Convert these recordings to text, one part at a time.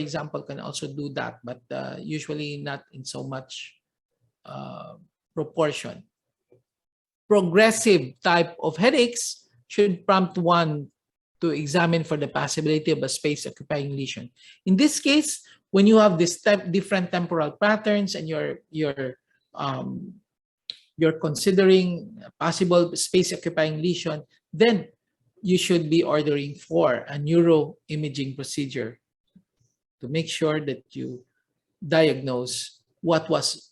example, can also do that, but usually not in so much proportion. Progressive type of headaches should prompt one to examine for the possibility of a space-occupying lesion. In this case, when you have this different temporal patterns and you're considering a possible space-occupying lesion, then you should be ordering for a neuroimaging procedure to make sure that you diagnose what was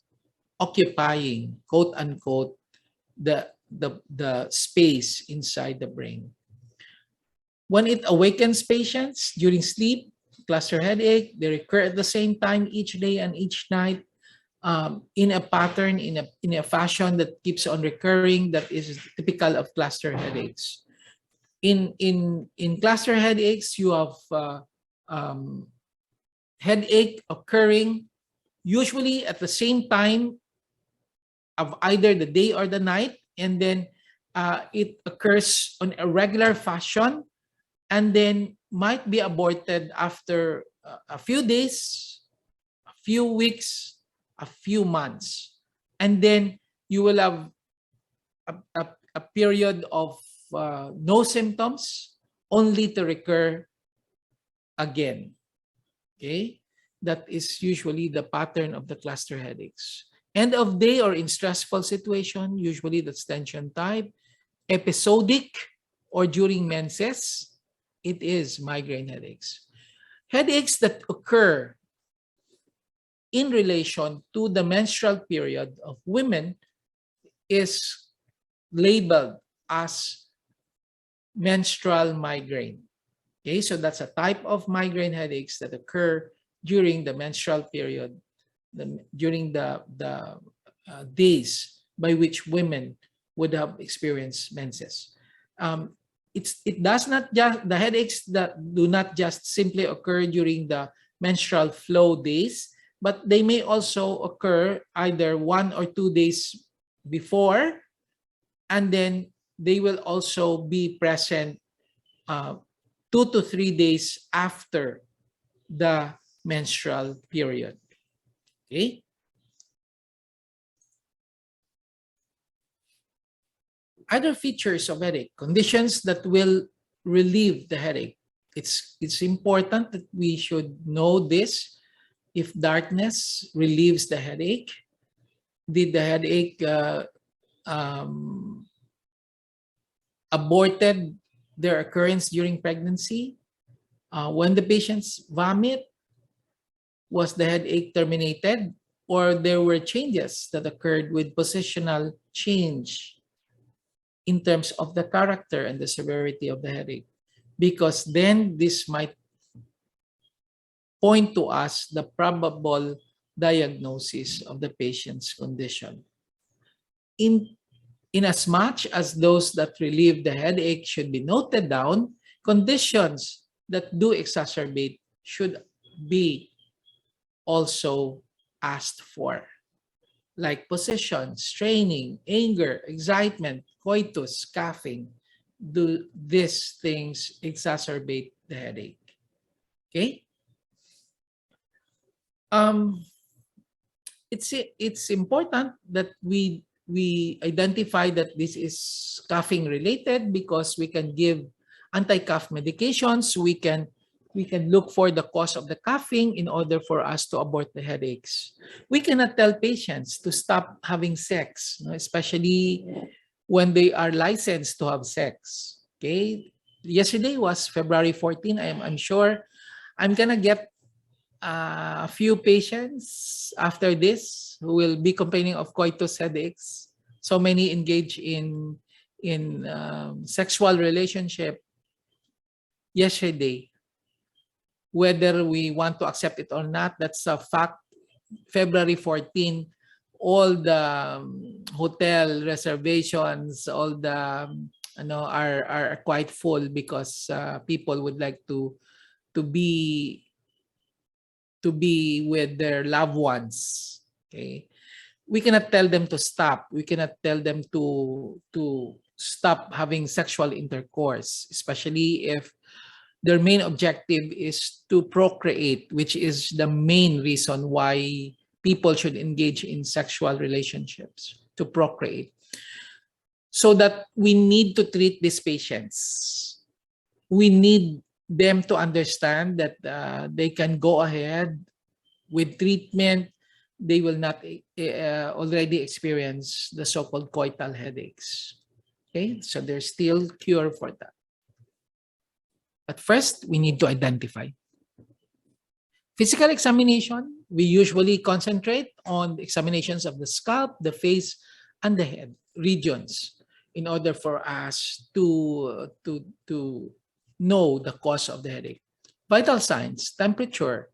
occupying, quote unquote, the space inside the brain. When it awakens patients during sleep, cluster headache, they recur at the same time each day and each night, in a pattern, in a fashion that keeps on recurring, that is typical of cluster headaches. In cluster headaches, you have headache occurring usually at the same time of either the day or the night, and then it occurs on a regular fashion, and then might be aborted after a few days, a few weeks, a few months, and then you will have a period of no symptoms, only to recur again. Okay, that is usually the pattern of the cluster headaches. End of day or in stressful situation, usually that's tension type, episodic, or during menses, it is migraine headaches. Headaches that occur in relation to the menstrual period of women is labeled as menstrual migraine. Okay, so that's a type of migraine headaches that occur during the menstrual period, during the days by which women would have experienced menses. It does not just, the headaches that do not just simply occur during the menstrual flow days, but they may also occur either 1 or 2 days before, and then they will also be present 2 to 3 days after the menstrual period. Okay. Other features of headache, conditions that will relieve the headache. It's important that we should know this. If darkness relieves the headache, did the headache aborted their occurrence during pregnancy? When the patients vomit, was the headache terminated, or there were changes that occurred with positional change in terms of the character and the severity of the headache? Because then this might point to us the probable diagnosis of the patient's condition. In as much as those that relieve the headache should be noted down, conditions that do exacerbate should be also asked for, like position, straining, anger, excitement, coitus, coughing. Do these things exacerbate the headache? Okay. It's important that we identify that this is coughing related, because we can give anti-cough medications. We can look for the cause of the coughing in order for us to abort the headaches. We cannot tell patients to stop having sex, especially when they are licensed to have sex. Okay. Yesterday was February 14. I'm sure I'm gonna get a few patients after this who will be complaining of coitus headaches. So many engage in sexual relationship yesterday. Whether we want to accept it or not, that's a fact. February 14, all the hotel reservations, all the are quite full, because people would like to be with their loved ones. Okay, we cannot tell them to stop. We cannot tell them to stop having sexual intercourse, especially if Their main objective is to procreate, which is the main reason why people should engage in sexual relationships, to procreate. So that we need to treat these patients. We need them to understand that they can go ahead with treatment. They will not already experience the so-called coital headaches. Okay, so there's still cure for that. But first, we need to identify. Physical examination, we usually concentrate on examinations of the scalp, the face, and the head regions in order for us to know the cause of the headache. Vital signs, temperature.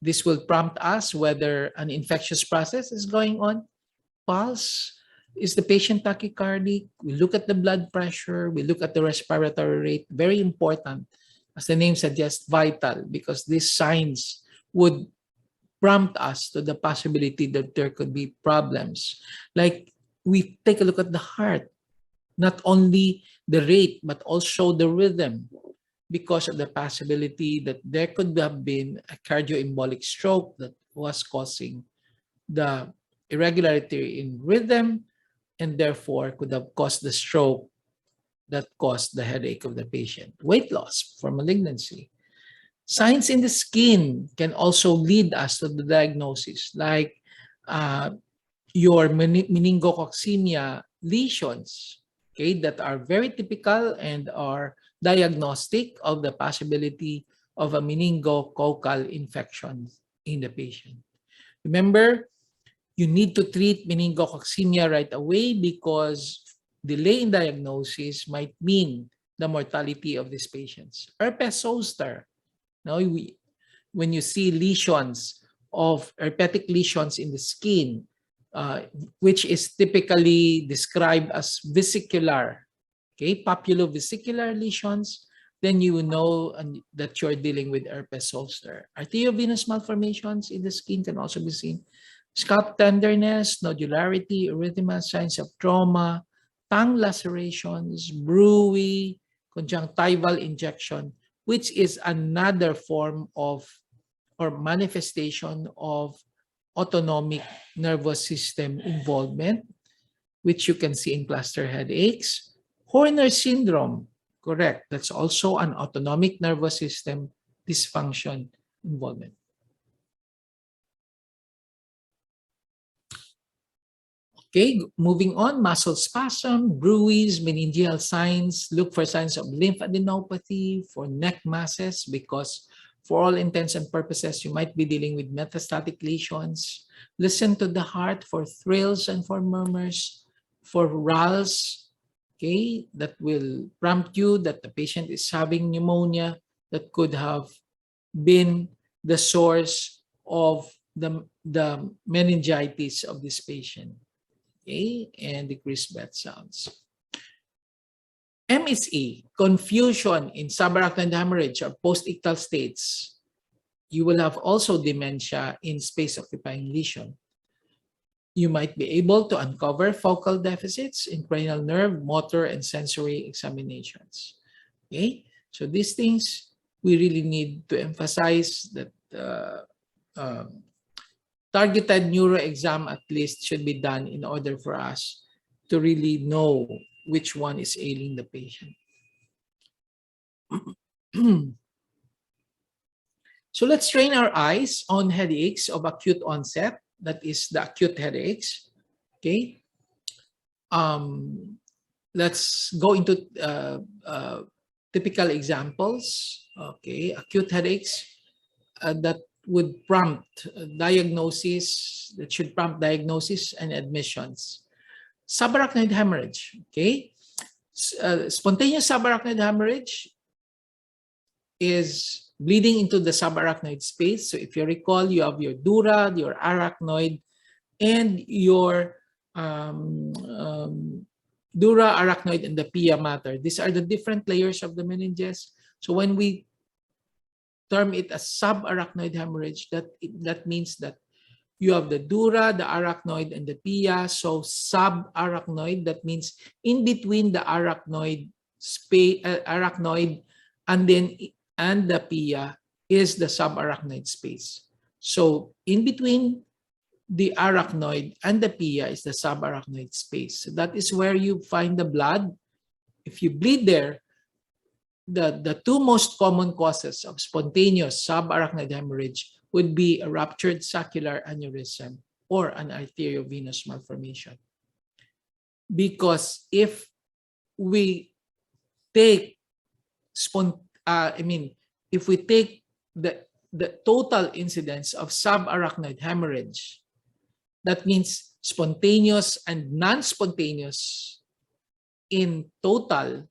This will prompt us whether an infectious process is going on. Pulse, is the patient tachycardic? We look at the blood pressure, we look at the respiratory rate, very important. As the name suggests, vital, because these signs would prompt us to the possibility that there could be problems. Like we take a look at the heart, not only the rate, but also the rhythm, because of the possibility that there could have been a cardioembolic stroke that was causing the irregularity in rhythm and therefore could have caused the stroke that caused the headache of the patient. Weight loss for malignancy. Signs in the skin can also lead us to the diagnosis, like your meningococcemia lesions, okay, that are very typical and are diagnostic of the possibility of a meningococcal infection in the patient. Remember, you need to treat meningococcemia right away because delay in diagnosis might mean the mortality of these patients. Herpes zoster. Now, when you see lesions of herpetic lesions in the skin, which is typically described as vesicular, okay, papulovesicular lesions, then you know that you're dealing with herpes zoster. Arteriovenous malformations in the skin can also be seen. Scalp tenderness, nodularity, erythema, signs of trauma, tongue lacerations, bruit, conjunctival injection, which is another form of or manifestation of autonomic nervous system involvement, which you can see in cluster headaches. Horner syndrome, correct. That's also an autonomic nervous system dysfunction involvement. Okay, moving on, muscle spasm, bruise, meningeal signs. Look for signs of lymphadenopathy, for neck masses, because for all intents and purposes, you might be dealing with metastatic lesions. Listen to the heart for thrills and for murmurs, for rals, okay, that will prompt you that the patient is having pneumonia that could have been the source of the meningitis of this patient. Okay, and decreased breath sounds. MSE, confusion in subarachnoid hemorrhage or post-ictal states. You will have also dementia in space-occupying lesion. You might be able to uncover focal deficits in cranial nerve, motor, and sensory examinations. Okay, so these things we really need to emphasize that targeted neuro exam at least should be done in order for us to really know which one is ailing the patient. So let's train our eyes on headaches of acute onset, that is the acute headaches. Okay. Let's go into typical examples. Okay, acute headaches that would prompt diagnosis, that should prompt diagnosis and admissions. Subarachnoid hemorrhage, okay? Spontaneous subarachnoid hemorrhage is bleeding into the subarachnoid space. So if you recall, you have your dura, your arachnoid, and your dura, arachnoid, and the pia mater. These are the different layers of the meninges. So when we term it as subarachnoid hemorrhage, that means that you have the dura, the arachnoid, and the pia. So subarachnoid, that means in between the arachnoid space, arachnoid, and then and the pia is the subarachnoid space. So in between the arachnoid and the pia is the subarachnoid space. So that is where you find the blood. If you bleed there, the two most common causes of spontaneous subarachnoid hemorrhage would be a ruptured saccular aneurysm or an arteriovenous malformation. Because if we take if we take the total incidence of subarachnoid hemorrhage, that means spontaneous and non-spontaneous in total,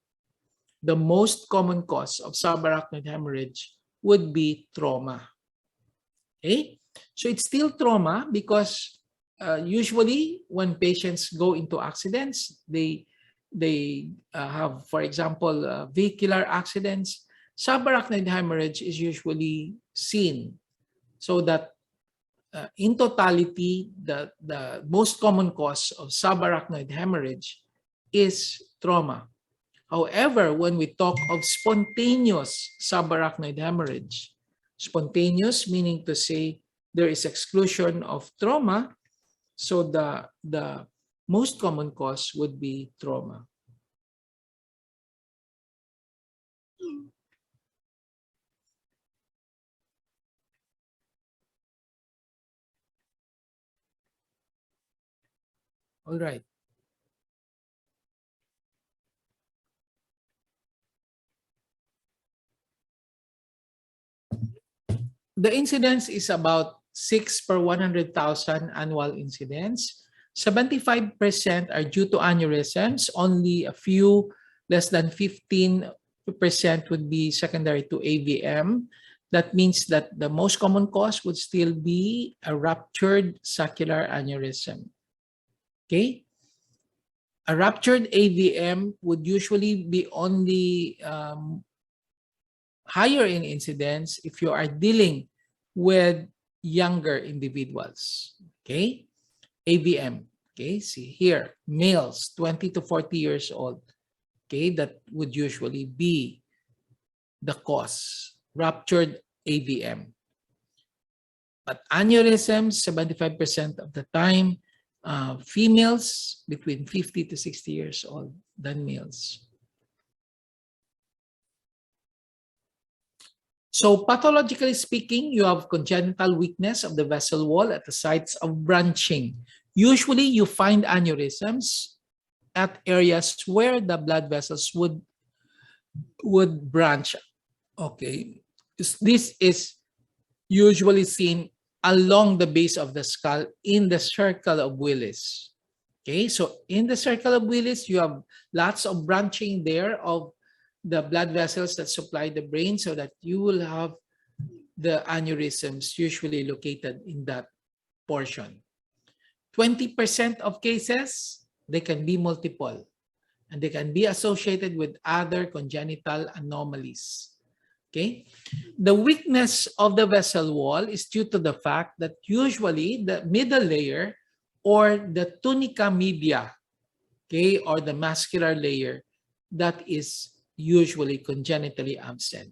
the most common cause of subarachnoid hemorrhage would be trauma. Okay, so it's still trauma because usually when patients go into accidents, they have, for example, vehicular accidents. Subarachnoid hemorrhage is usually seen, so that in totality, the most common cause of subarachnoid hemorrhage is trauma. However, when we talk of spontaneous subarachnoid hemorrhage, spontaneous meaning to say there is exclusion of trauma, so the most common cause would be trauma. All right. The incidence is about 6 per 100,000 annual incidents. 75% are due to aneurysms. Only a few, less than 15% would be secondary to AVM. That means that the most common cause would still be a ruptured saccular aneurysm. Okay? A ruptured AVM would usually be only higher in incidence if you are dealing with younger individuals. Okay, AVM. Okay, see here, males 20 to 40 years old. Okay, that would usually be the cause, ruptured AVM. But aneurysms, 75% of the time, females between 50 to 60 years old than males. So pathologically speaking, you have congenital weakness of the vessel wall at the sites of branching. Usually you find aneurysms at areas where the blood vessels would branch. Okay, this is usually seen along the base of the skull in the circle of Willis. Okay, so in the circle of Willis, you have lots of branching there of the blood vessels that supply the brain, so that you will have the aneurysms usually located in that portion. 20% of cases, they can be multiple, and they can be associated with other congenital anomalies. Okay, the weakness of the vessel wall is due to the fact that usually the middle layer or the tunica media, okay, or the muscular layer, that is usually congenitally absent,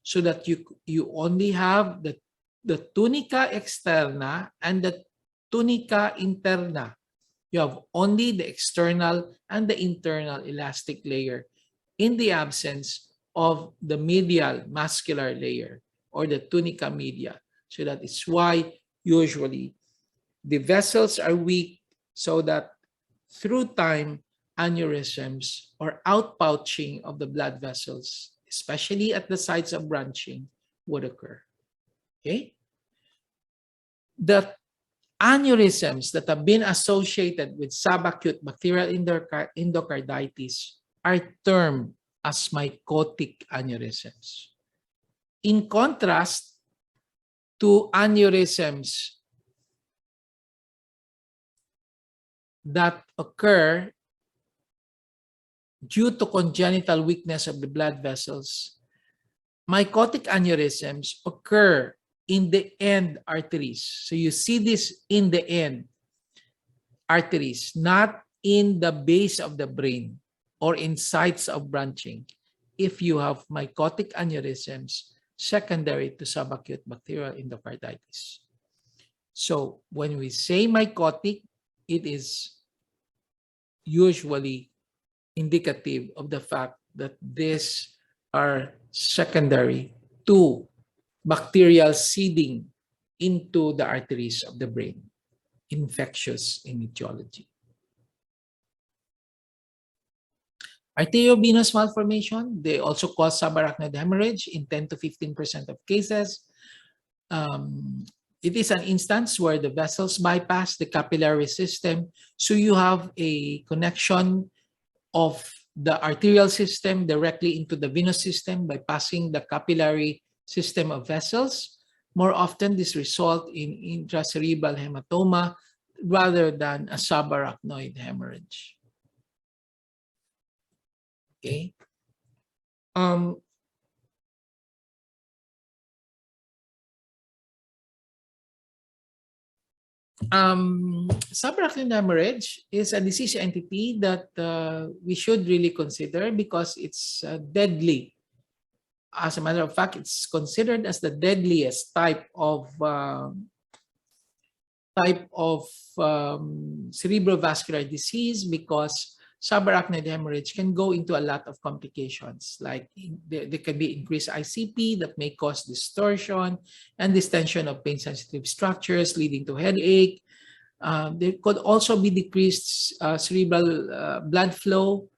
so that you only have the tunica externa and the tunica interna. You have only the external and the internal elastic layer in the absence of the medial muscular layer or the tunica media. So that is why usually the vessels are weak, so that through time, aneurysms or outpouching of the blood vessels, especially at the sites of branching, would occur. Okay? The aneurysms that have been associated with subacute bacterial endocarditis are termed as mycotic aneurysms. In contrast to aneurysms that occur due to congenital weakness of the blood vessels, mycotic aneurysms occur in the end arteries. So you see this in the end arteries, not in the base of the brain or in sites of branching. If you have mycotic aneurysms, secondary to subacute bacterial endocarditis. So when we say mycotic, it is usually indicative of the fact that these are secondary to bacterial seeding into the arteries of the brain, infectious in etiology. Arteriovenous malformation, they also cause subarachnoid hemorrhage in 10 to 15% of cases. It is an instance where the vessels bypass the capillary system. So you have a connection of the arterial system directly into the venous system by passing the capillary system of vessels. More often, this results in intracerebral hematoma rather than a subarachnoid hemorrhage. Okay. Subarachnoid hemorrhage is a disease entity that we should really consider because it's deadly. As a matter of fact, it's considered as the deadliest type of cerebrovascular disease because subarachnoid hemorrhage can go into a lot of complications. Like there can be increased ICP that may cause distortion and distension of pain-sensitive structures, leading to headache. There could also be decreased cerebral blood flow,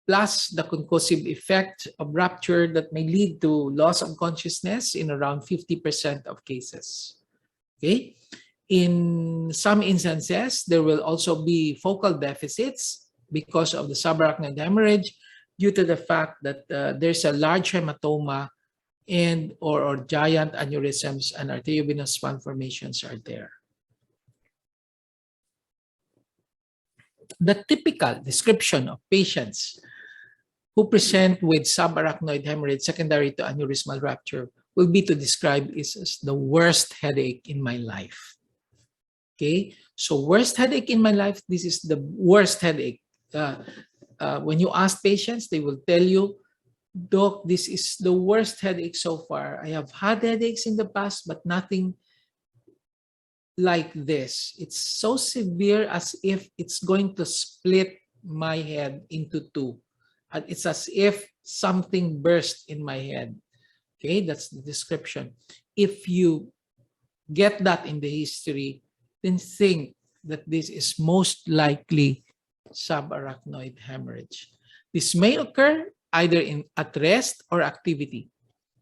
plus the concussive effect of rupture that may lead to loss of consciousness in around 50% of cases. Okay. In some instances, there will also be focal deficits because of the subarachnoid hemorrhage due to the fact that there's a large hematoma and or giant aneurysms and arteriovenous malformations are there. The typical description of patients who present with subarachnoid hemorrhage secondary to aneurysmal rupture will be to describe it as the worst headache in my life. Okay, so worst headache in my life, this is the worst headache. When you ask patients, they will tell you, Doc, this is the worst headache so far. I have had headaches in the past, but nothing like this. It's so severe as if it's going to split my head into two. And it's as if something burst in my head. Okay, that's the description. If you get that in the history, then think that this is most likely subarachnoid hemorrhage. This may occur either at rest or activity.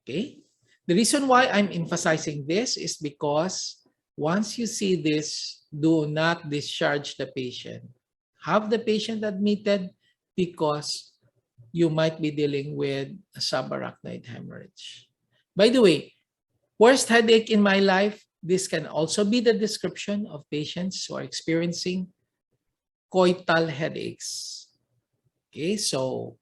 Okay, the reason why I'm emphasizing this is because once you see this, do not discharge the patient. Have the patient admitted because you might be dealing with a subarachnoid hemorrhage. By the way, worst headache in my life, this can also be the description of patients who are experiencing coital headaches. Okay, so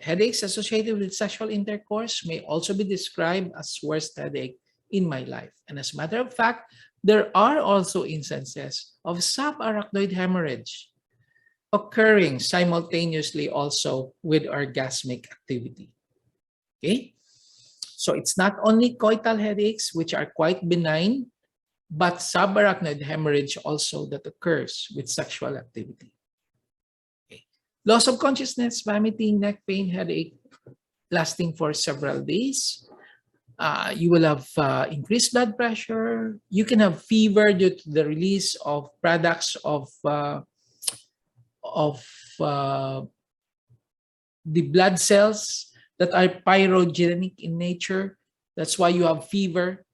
headaches associated with sexual intercourse may also be described as worst headache in my life. And as a matter of fact, there are also instances of subarachnoid hemorrhage occurring simultaneously also with orgasmic activity. Okay, so it's not only coital headaches, which are quite benign, but subarachnoid hemorrhage also that occurs with sexual activity. Okay. Loss of consciousness, vomiting, neck pain, headache lasting for several days. You will have increased blood pressure. You can have fever due to the release of products of the blood cells that are pyrogenic in nature. That's why you have fever.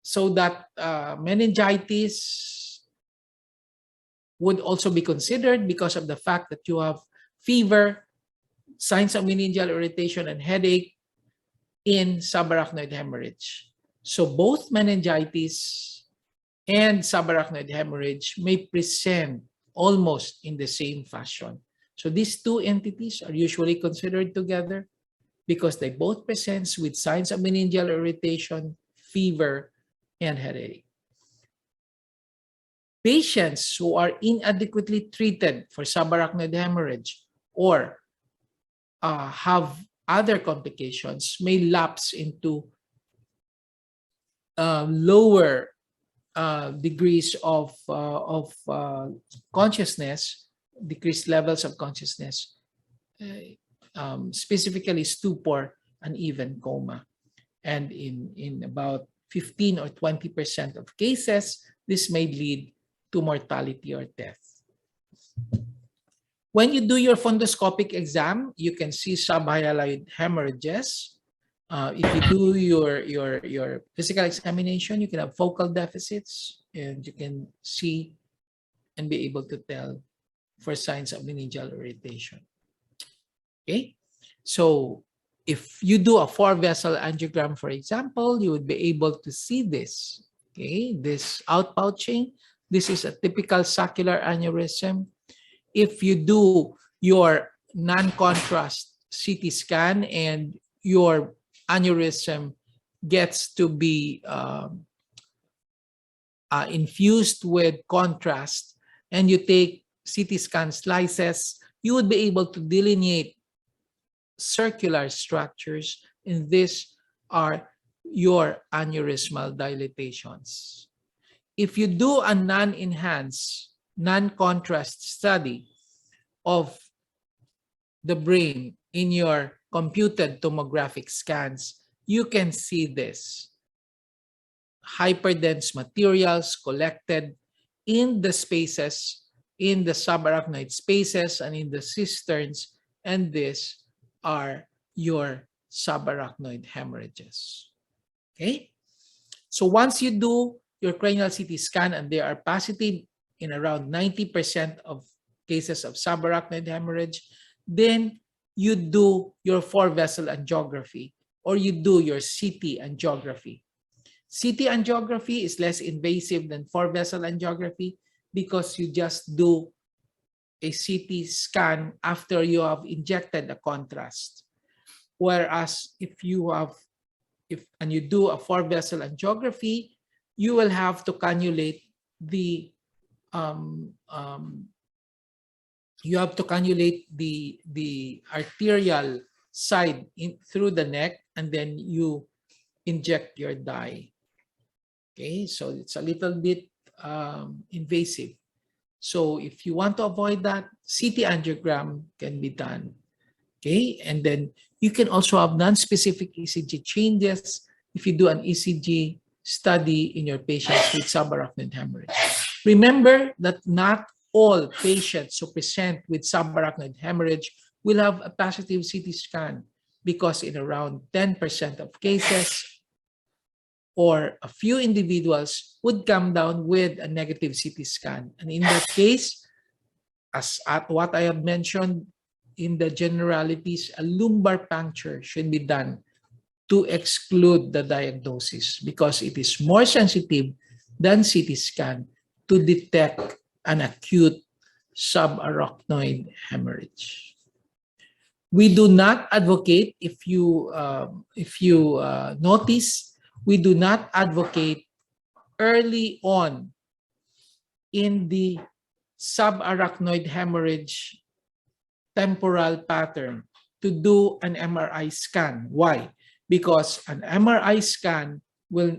So that meningitis would also be considered because of the fact that you have fever, signs of meningeal irritation, and headache in subarachnoid hemorrhage. So both meningitis and subarachnoid hemorrhage may present almost in the same fashion. So these two entities are usually considered together because they both present with signs of meningeal irritation, fever, and headache. Patients who are inadequately treated for subarachnoid hemorrhage or have other complications may lapse into lower degrees of consciousness, decreased levels of consciousness, specifically stupor and even coma. And in about 15 or 20% of cases, this may lead to mortality or death. When you do your fundoscopic exam, you can see subhyaloid hemorrhages. If you do your physical examination, you can have focal deficits, and you can see and be able to tell for signs of meningeal irritation. Okay, so if you do a 4-vessel angiogram, for example, you would be able to see this. Okay, this outpouching. This is a typical saccular aneurysm. If you do your non-contrast CT scan and your aneurysm gets to be infused with contrast, and you take CT scan slices, you would be able to delineate circular structures, and these are your aneurysmal dilatations. If you do a non-enhanced, non-contrast study of the brain in your computed tomographic scans, you can see this. Hyperdense materials collected in the spaces, in the subarachnoid spaces and in the cisterns, and these are your subarachnoid hemorrhages. Okay? So once you do your cranial CT scan and they are positive in around 90% of cases of subarachnoid hemorrhage, then you do your 4-vessel angiography, or you do your CT angiography. CT angiography is less invasive than 4-vessel angiography because you just do a CT scan after you have injected a contrast. Whereas if you do a 4-vessel angiography, you will have to cannulate the arterial side through the neck, and then you inject your dye. Okay, so it's a little bit invasive. So if you want to avoid that, CT angiogram can be done. Okay, and then you can also have non-specific ECG changes if you do an ECG study in your patients with subarachnoid hemorrhage. Remember that not all patients who present with subarachnoid hemorrhage will have a positive CT scan, because in around 10% of cases, or a few individuals would come down with a negative CT scan. And in that case, as at what I have mentioned in the generalities, a lumbar puncture should be done to exclude the diagnosis, because it is more sensitive than CT scan to detect an acute subarachnoid hemorrhage. We do not advocate, if you notice, we do not advocate early on in the subarachnoid hemorrhage temporal pattern to do an MRI scan. Why? Because an MRI scan will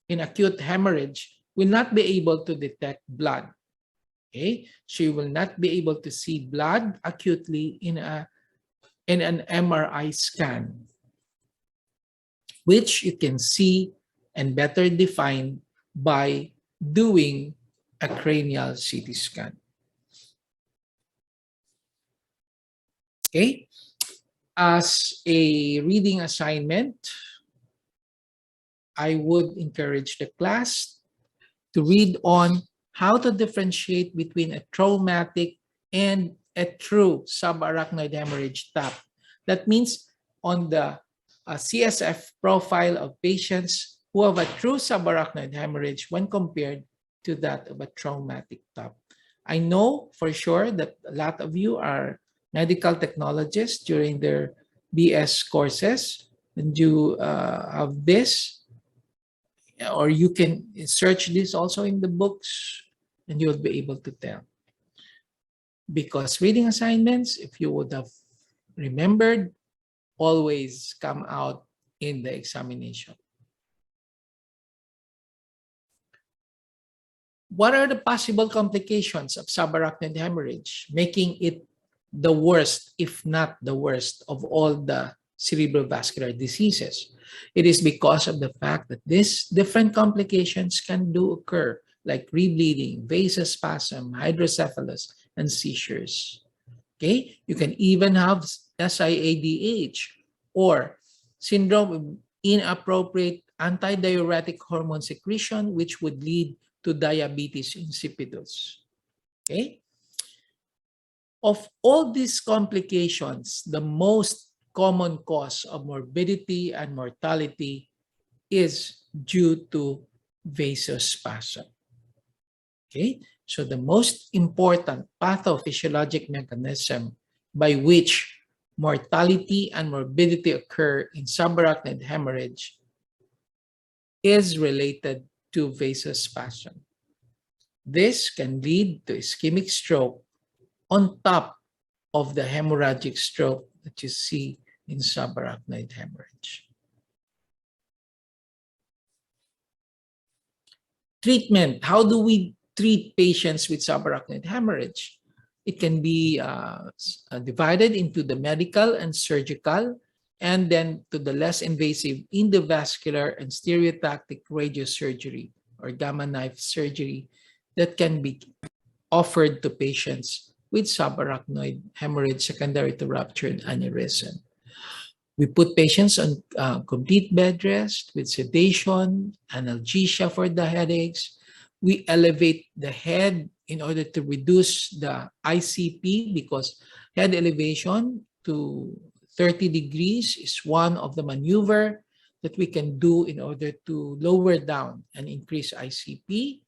in acute hemorrhage, will not be able to detect blood. Okay, so you will not be able to see blood acutely in an MRI scan, which you can see and better define by doing a cranial CT scan. Okay, as a reading assignment, I would encourage the class to read on how to differentiate between a traumatic and a true subarachnoid hemorrhage TAP. That means on the CSF profile of patients who have a true subarachnoid hemorrhage when compared to that of a traumatic TAP. I know for sure that a lot of you are medical technologists during their BS courses, and you have this, or you can search this also in the books, and you'll be able to tell. Because reading assignments, if you would have remembered, always come out in the examination. What are the possible complications of subarachnoid hemorrhage, making it the worst, if not the worst, of all the cerebrovascular diseases? It is because of the fact that these different complications can do occur, like rebleeding, vasospasm, hydrocephalus, and seizures. Okay, you can even have SIADH, or syndrome of inappropriate antidiuretic hormone secretion, which would lead to diabetes insipidus. Okay, of all these complications, the most common cause of morbidity and mortality is due to vasospasm. Okay, so the most important pathophysiologic mechanism by which mortality and morbidity occur in subarachnoid hemorrhage is related to vasospasm. This can lead to ischemic stroke on top of the hemorrhagic stroke that you see in subarachnoid hemorrhage. Treatment. How do we treat patients with subarachnoid hemorrhage? It can be divided into the medical and surgical, and then to the less invasive endovascular and stereotactic radiosurgery or gamma knife surgery that can be offered to patients with subarachnoid hemorrhage secondary to ruptured aneurysm. We put patients on complete bed rest with sedation, analgesia for the headaches. We elevate the head in order to reduce the ICP, because head elevation to 30 degrees is one of the maneuver that we can do in order to lower down and increase ICP.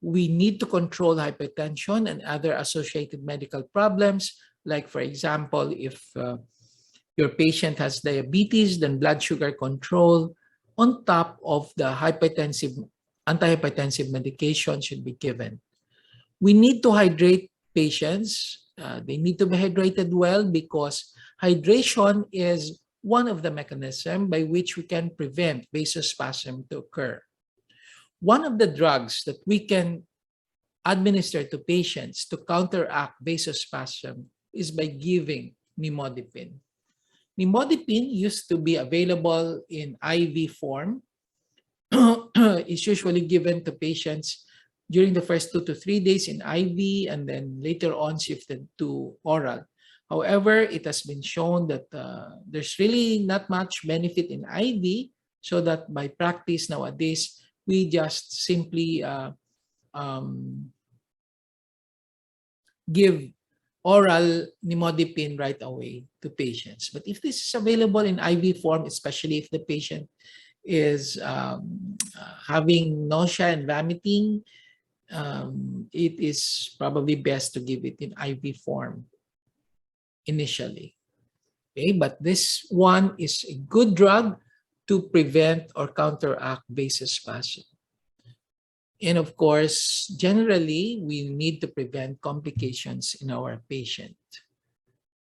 We need to control hypertension and other associated medical problems, like, for example, if your patient has diabetes, then blood sugar control on top of the antihypertensive medication should be given. We need to hydrate patients. They need to be hydrated well, because hydration is one of the mechanisms by which we can prevent vasospasm to occur. One of the drugs that we can administer to patients to counteract vasospasm is by giving nimodipine. Nimodipine used to be available in IV form. It's usually given to patients during the first 2 to 3 days in IV, and then later on shifted to oral. However, it has been shown that there's really not much benefit in IV, so that by practice nowadays, we just simply give oral nimodipine right away to patients. But if this is available in IV form, especially if the patient is having nausea and vomiting, it is probably best to give it in IV form initially. Okay, but this one is a good drug to prevent or counteract vasospasm. And of course, generally, we need to prevent complications in our patient.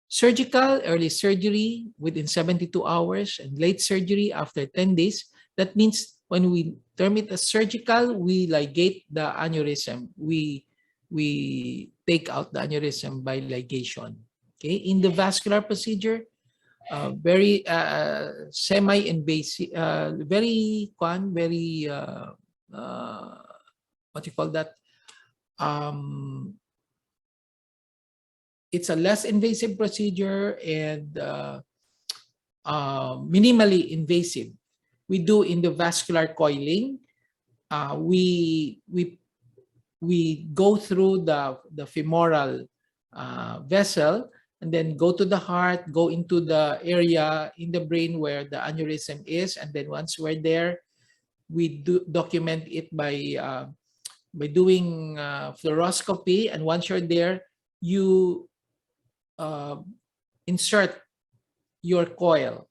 Surgical, early surgery within 72 hours, and late surgery after 10 days. That means when we term it as surgical, we ligate the aneurysm. We take out the aneurysm by ligation. Okay, in the vascular procedure, very semi-invasive, very what you call that? It's a less invasive procedure and minimally invasive. We do endovascular coiling. We go through the femoral vessel, and then go to the heart, go into the area in the brain where the aneurysm is, and then once we're there, we document it by doing fluoroscopy. And once you're there, you insert your coil,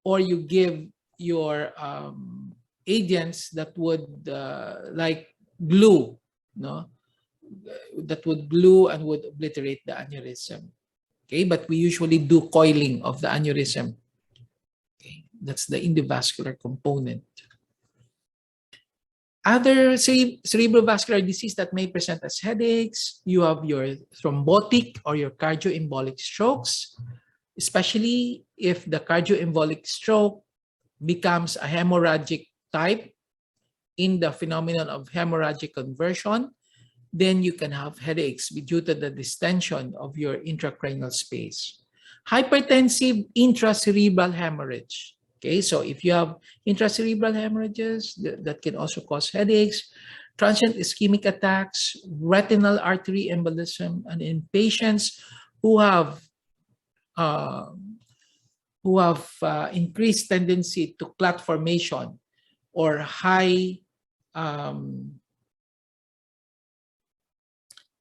or you give your agents that would like glue, no, that would glue and would obliterate the aneurysm. Okay, but we usually do coiling of the aneurysm. Okay, that's the endovascular component. Other cerebrovascular disease that may present as headaches, you have your thrombotic or your cardioembolic strokes, especially if the cardioembolic stroke becomes a hemorrhagic type in the phenomenon of hemorrhagic conversion, then you can have headaches due to the distension of your intracranial space. Hypertensive intracerebral hemorrhage. Okay, so if you have intracerebral hemorrhages, that can also cause headaches, transient ischemic attacks, retinal artery embolism, and in patients who have uh, increased tendency to clot formation or high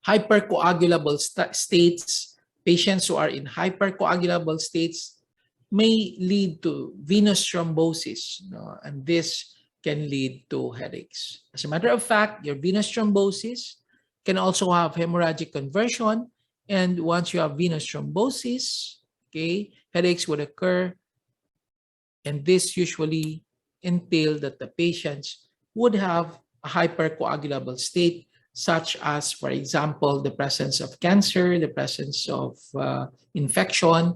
hypercoagulable states, patients who are in hypercoagulable states may lead to venous thrombosis, and this can lead to headaches. As a matter of fact, your venous thrombosis can also have hemorrhagic conversion, and once you have venous thrombosis, okay, headaches would occur, and this usually entail that the patients would have a hypercoagulable state, such as, for example, the presence of cancer, the presence of infection,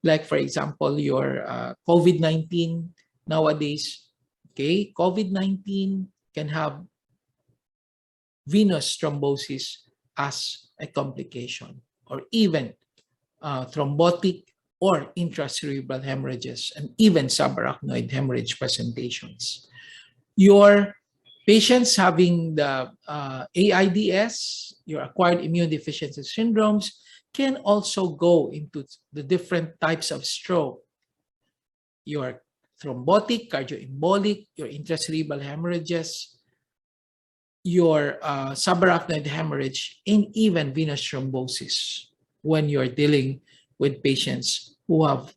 like, for example, your COVID-19 nowadays. Okay, COVID-19 can have venous thrombosis as a complication, or even thrombotic or intracerebral hemorrhages, and even subarachnoid hemorrhage presentations. Your patients having the AIDS, your acquired immune deficiency syndromes, can also go into the different types of stroke. Your thrombotic, cardioembolic, your intracerebral hemorrhages, your subarachnoid hemorrhage, and even venous thrombosis when you're dealing with patients who have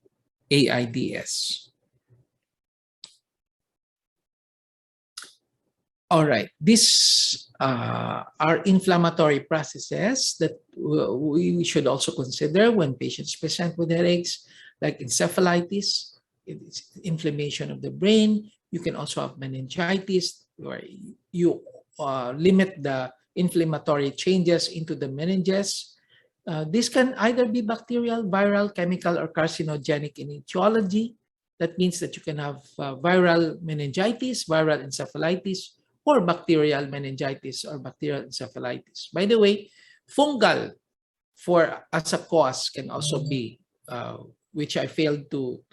AIDS. All right, these are inflammatory processes that we should also consider when patients present with headaches, like encephalitis, it's inflammation of the brain. You can also have meningitis, where you limit the inflammatory changes into the meninges. This can either be bacterial, viral, chemical, or carcinogenic in etiology. That means that you can have viral meningitis, viral encephalitis, or bacterial meningitis or bacterial encephalitis. By the way, fungal as a cause can also be, which I failed to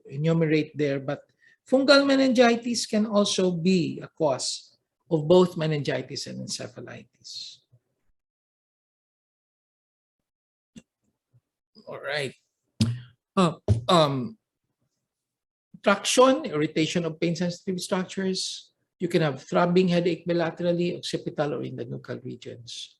enumerate there, but fungal meningitis can also be a cause of both meningitis and encephalitis. All right. Traction, irritation of pain-sensitive structures. You can have throbbing headache bilaterally, occipital, or in the nuchal regions.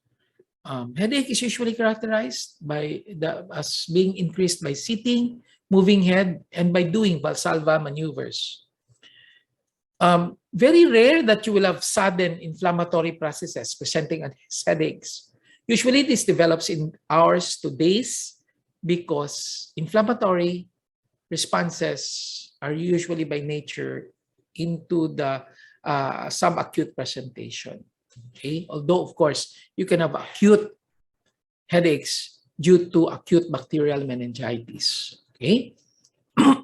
Headache is usually characterized as being increased by sitting, moving head, and by doing Valsalva maneuvers. Very rare that you will have sudden inflammatory processes presenting as headaches. Usually this develops in hours to days because inflammatory responses are usually by nature into the subacute presentation. Okay, although of course you can have acute headaches due to acute bacterial meningitis. Okay,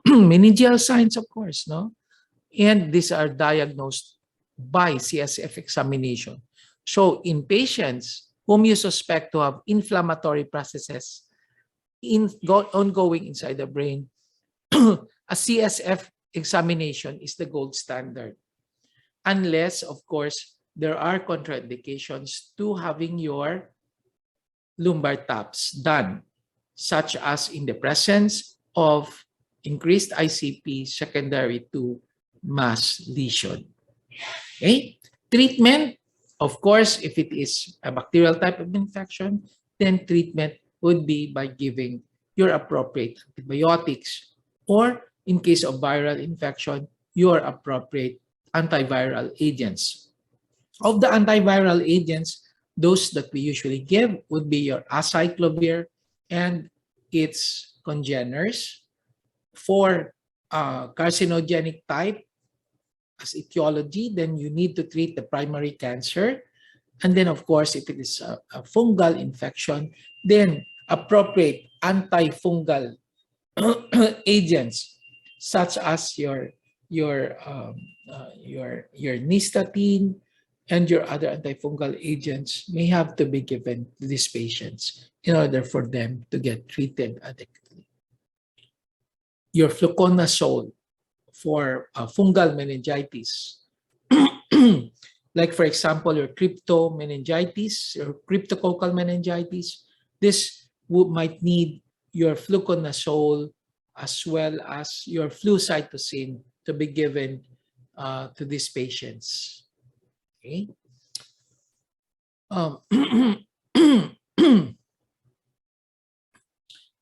meningeal signs, of course, no, and these are diagnosed by CSF examination. So in patients whom you suspect to have inflammatory processes ongoing inside the brain, a CSF examination is the gold standard. Unless, of course, there are contraindications to having your lumbar taps done, such as in the presence of increased ICP secondary to mass lesion. Okay? Treatment, of course, if it is a bacterial type of infection, then treatment would be by giving your appropriate antibiotics, or in case of viral infection, your appropriate antiviral agents. Of the antiviral agents, those that we usually give would be your acyclovir, and its congeners. For carcinogenic type as etiology, then you need to treat the primary cancer. And then, of course, if it is a fungal infection, then appropriate antifungal agents such as your nystatin and your other antifungal agents may have to be given to these patients in order for them to get treated adequately. Your fluconazole for fungal meningitis, like for example, your crypto meningitis or cryptococcal meningitis, this might need your fluconazole as well as your flucytosine to be given to these patients. Okay.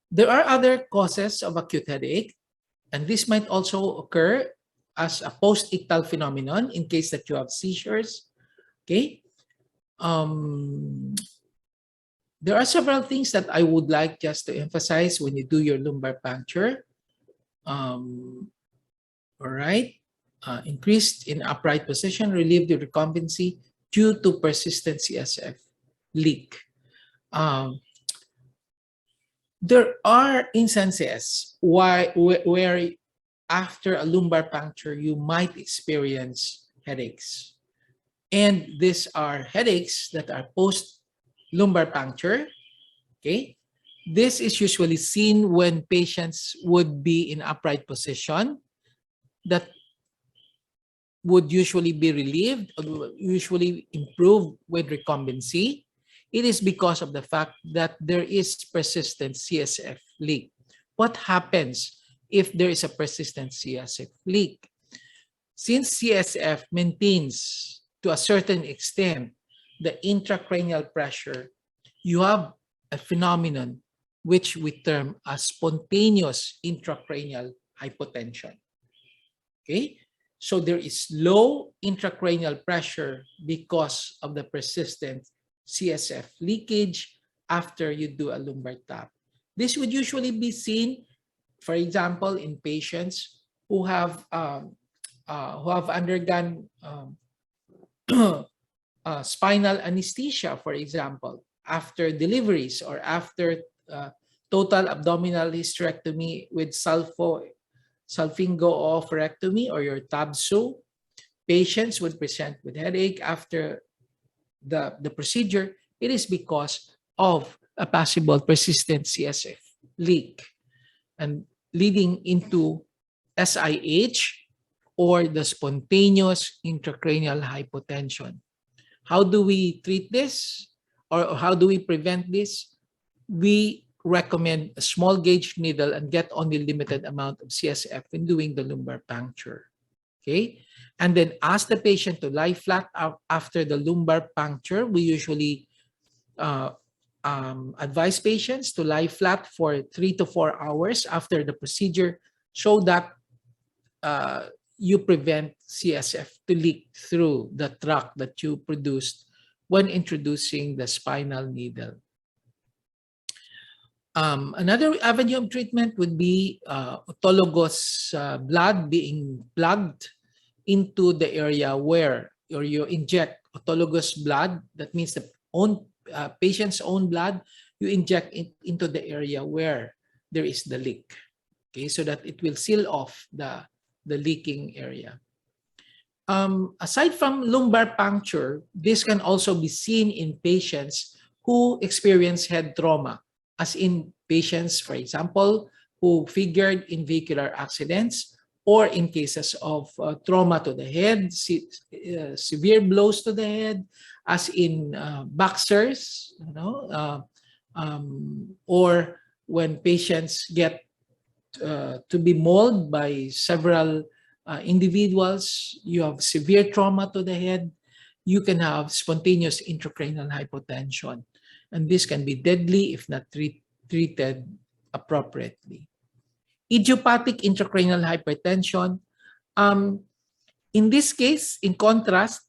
There are other causes of acute headache, and this might also occur as a post-ictal phenomenon in case that you have seizures. Okay. There are several things that I would like just to emphasize when you do your lumbar puncture. All right. Increased in upright position, relieve the recumbency due to persistent CSF leak. There are instances where after a lumbar puncture, you might experience headaches. And these are headaches that are post-lumbar puncture. Okay. This is usually seen when patients would be in upright position that would usually be relieved or usually improve with recumbency. It is because of the fact that there is persistent CSF leak. What happens if there is a persistent CSF leak? Since CSF maintains to a certain extent the intracranial pressure, you have a phenomenon which we term as spontaneous intracranial hypotension. Okay, so there is low intracranial pressure because of the persistent CSF leakage after you do a lumbar tap. This would usually be seen, for example, in patients who have undergone spinal anesthesia, for example, after deliveries or after total abdominal hysterectomy with salpingo-oophorectomy or your TABSO. Patients would present with headache after the procedure. It is because of a possible persistent CSF leak and leading into SIH or the spontaneous intracranial hypotension. How do we treat this or how do we prevent this? We recommend a small gauge needle and get only limited amount of CSF when doing the lumbar puncture. Okay, and then ask the patient to lie flat after the lumbar puncture. We usually advise patients to lie flat for 3 to 4 hours after the procedure so that you prevent CSF to leak through the tract that you produced when introducing the spinal needle. Another avenue of treatment would be autologous blood being plugged into the area where you inject autologous blood. That means the patient's own blood, you inject it into the area where there is the leak. Okay, so that it will seal off the leaking area. Aside from lumbar puncture, this can also be seen in patients who experience head trauma, as in patients, for example, who figured in vehicular accidents or in cases of trauma to the head, severe blows to the head, as in boxers, or when patients get to be mauled by several individuals, you have severe trauma to the head, you can have spontaneous intracranial hypotension. And this can be deadly if not treated appropriately. Idiopathic intracranial hypertension. In this case, in contrast,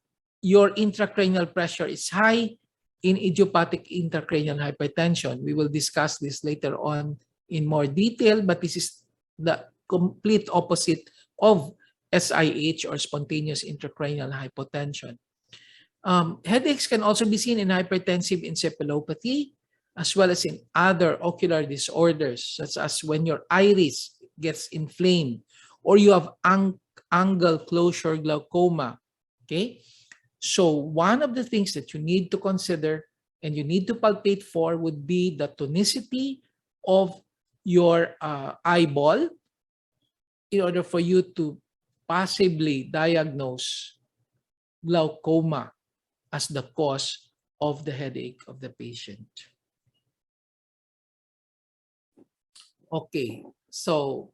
your intracranial pressure is high, in idiopathic intracranial hypertension. We will discuss this later on in more detail, but this is the complete opposite of SIH, or spontaneous intracranial hypotension. Headaches can also be seen in hypertensive encephalopathy, as well as in other ocular disorders, such as when your iris gets inflamed or you have angle closure glaucoma. Okay, so one of the things that you need to consider and you need to palpate for would be the tonicity of your eyeball in order for you to possibly diagnose glaucoma as the cause of the headache of the patient. Okay, so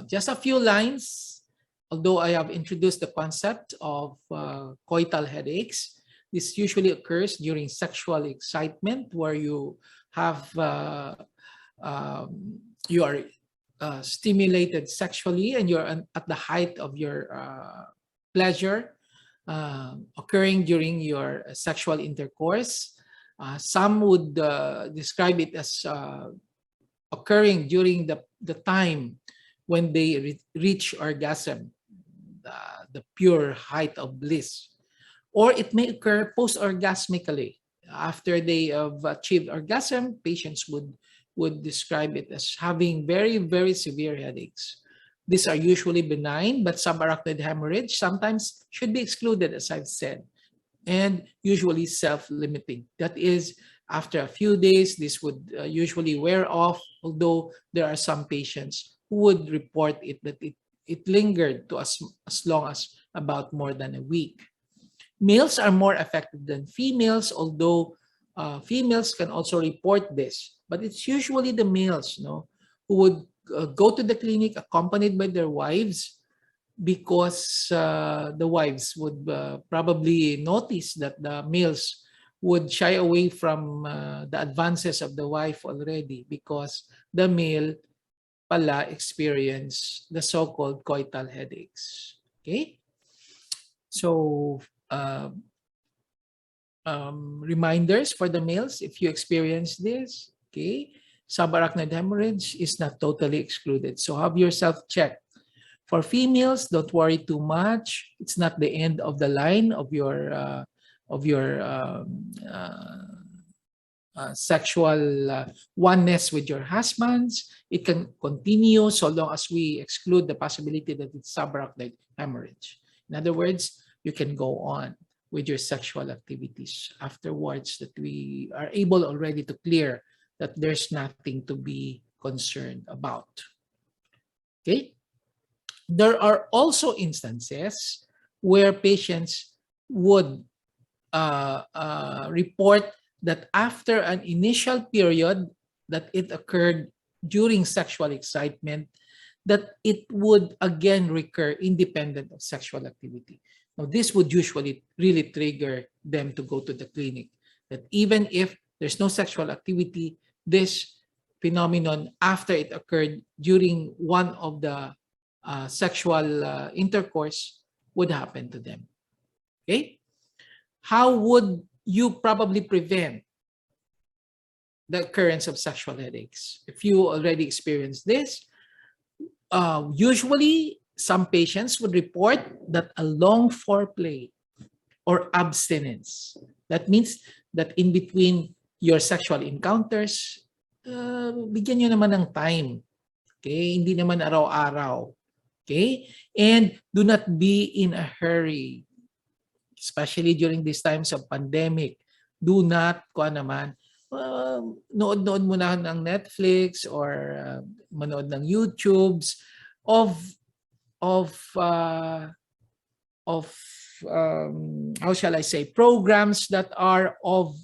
just a few lines. Although I have introduced the concept of coital headaches, this usually occurs during sexual excitement, where you have you are stimulated sexually and you're at the height of your pleasure, occurring during your sexual intercourse. Some would describe it as occurring during the time when they reach orgasm, the pure height of bliss. Or it may occur post-orgasmically. After they have achieved orgasm, patients would describe it as having very, very severe headaches. These are usually benign, but subarachnoid hemorrhage sometimes should be excluded, as I've said, and usually self-limiting. That is, after a few days, this would usually wear off, although there are some patients who would report that it lingered to as long as about more than a week. Males are more affected than females, although females can also report this. But it's usually the males, who would go to the clinic accompanied by their wives, because the wives would probably notice that the males would shy away from the advances of the wife already, because the male pala experience the so-called coital headaches. Okay? So, reminders for the males, if you experience this, okay, subarachnoid hemorrhage is not totally excluded. So have yourself checked. For females, don't worry too much. It's not the end of the line of your sexual oneness with your husbands. It can continue so long as we exclude the possibility that it's subarachnoid hemorrhage. In other words, you can go on with your sexual activities afterwards, that we are able already to clear that there's nothing to be concerned about. Okay? There are also instances where patients would report that after an initial period that it occurred during sexual excitement, that it would again recur independent of sexual activity. Now, this would usually really trigger them to go to the clinic, that even if there's no sexual activity, this phenomenon, after it occurred during one of the sexual intercourse, would happen to them. Okay? How would you probably prevent the occurrence of sexual headaches? If you already experienced this, usually some patients would report that a long foreplay or abstinence, that means that in between your sexual encounters, bigyan nyo naman ng time. Okay? Hindi naman araw-araw. Okay? And do not be in a hurry, especially during these times of pandemic. Do not, nood-nood muna ng Netflix or manood ng YouTubes of how shall I say, programs that are of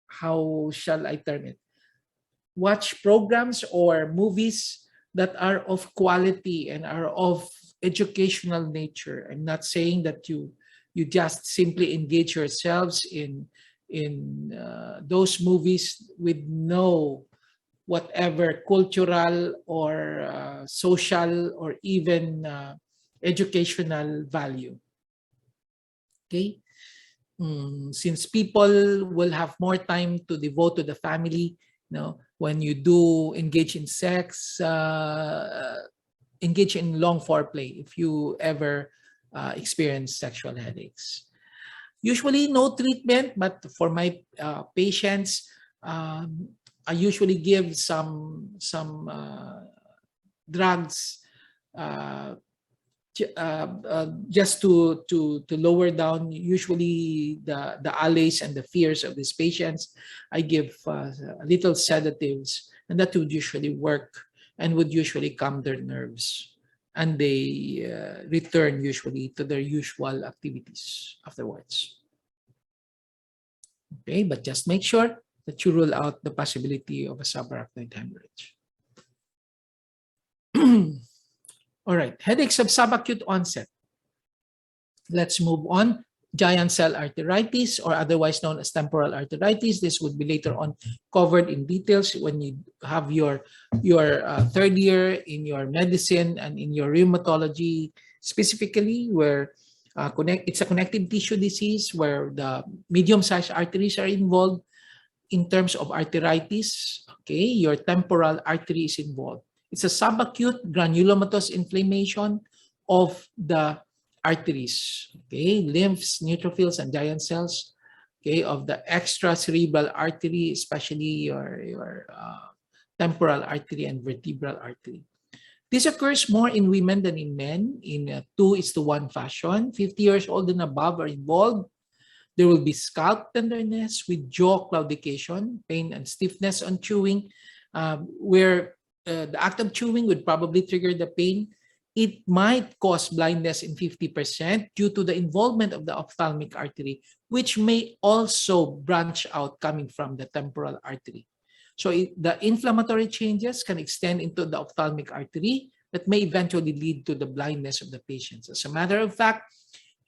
how shall I term it? Watch programs or movies that are of quality and are of educational nature. I'm not saying that you just simply engage yourselves in those movies with no whatever cultural or social or even educational value. Okay. Since people will have more time to devote to the family, when you do engage in sex, engage in long foreplay if you ever experience sexual headaches. Usually no treatment, but for my patients, I usually give some drugs, uh, just to lower down usually the allays and the fears of these patients. I give little sedatives, and that would usually work and would usually calm their nerves, and they return usually to their usual activities afterwards. Okay, but just make sure that you rule out the possibility of a subarachnoid hemorrhage. All right, headaches of subacute onset. Let's move on. Giant cell arteritis, or otherwise known as temporal arteritis. This would be later on covered in details when you have your third year in your medicine and in your rheumatology, specifically where it's a connective tissue disease where the medium-sized arteries are involved. In terms of arteritis, okay, your temporal artery is involved. It's a subacute granulomatous inflammation of the arteries, okay, lymphs, neutrophils, and giant cells, okay, of the extracerebral artery, especially your temporal artery and vertebral artery. This occurs more in women than in men in a 2:1 fashion. 50 years old and above are involved. There will be scalp tenderness with jaw claudication, pain and stiffness on chewing, where the act of chewing would probably trigger the pain. It might cause blindness in 50% due to the involvement of the ophthalmic artery, which may also branch out coming from the temporal artery. So the inflammatory changes can extend into the ophthalmic artery that may eventually lead to the blindness of the patients. As a matter of fact,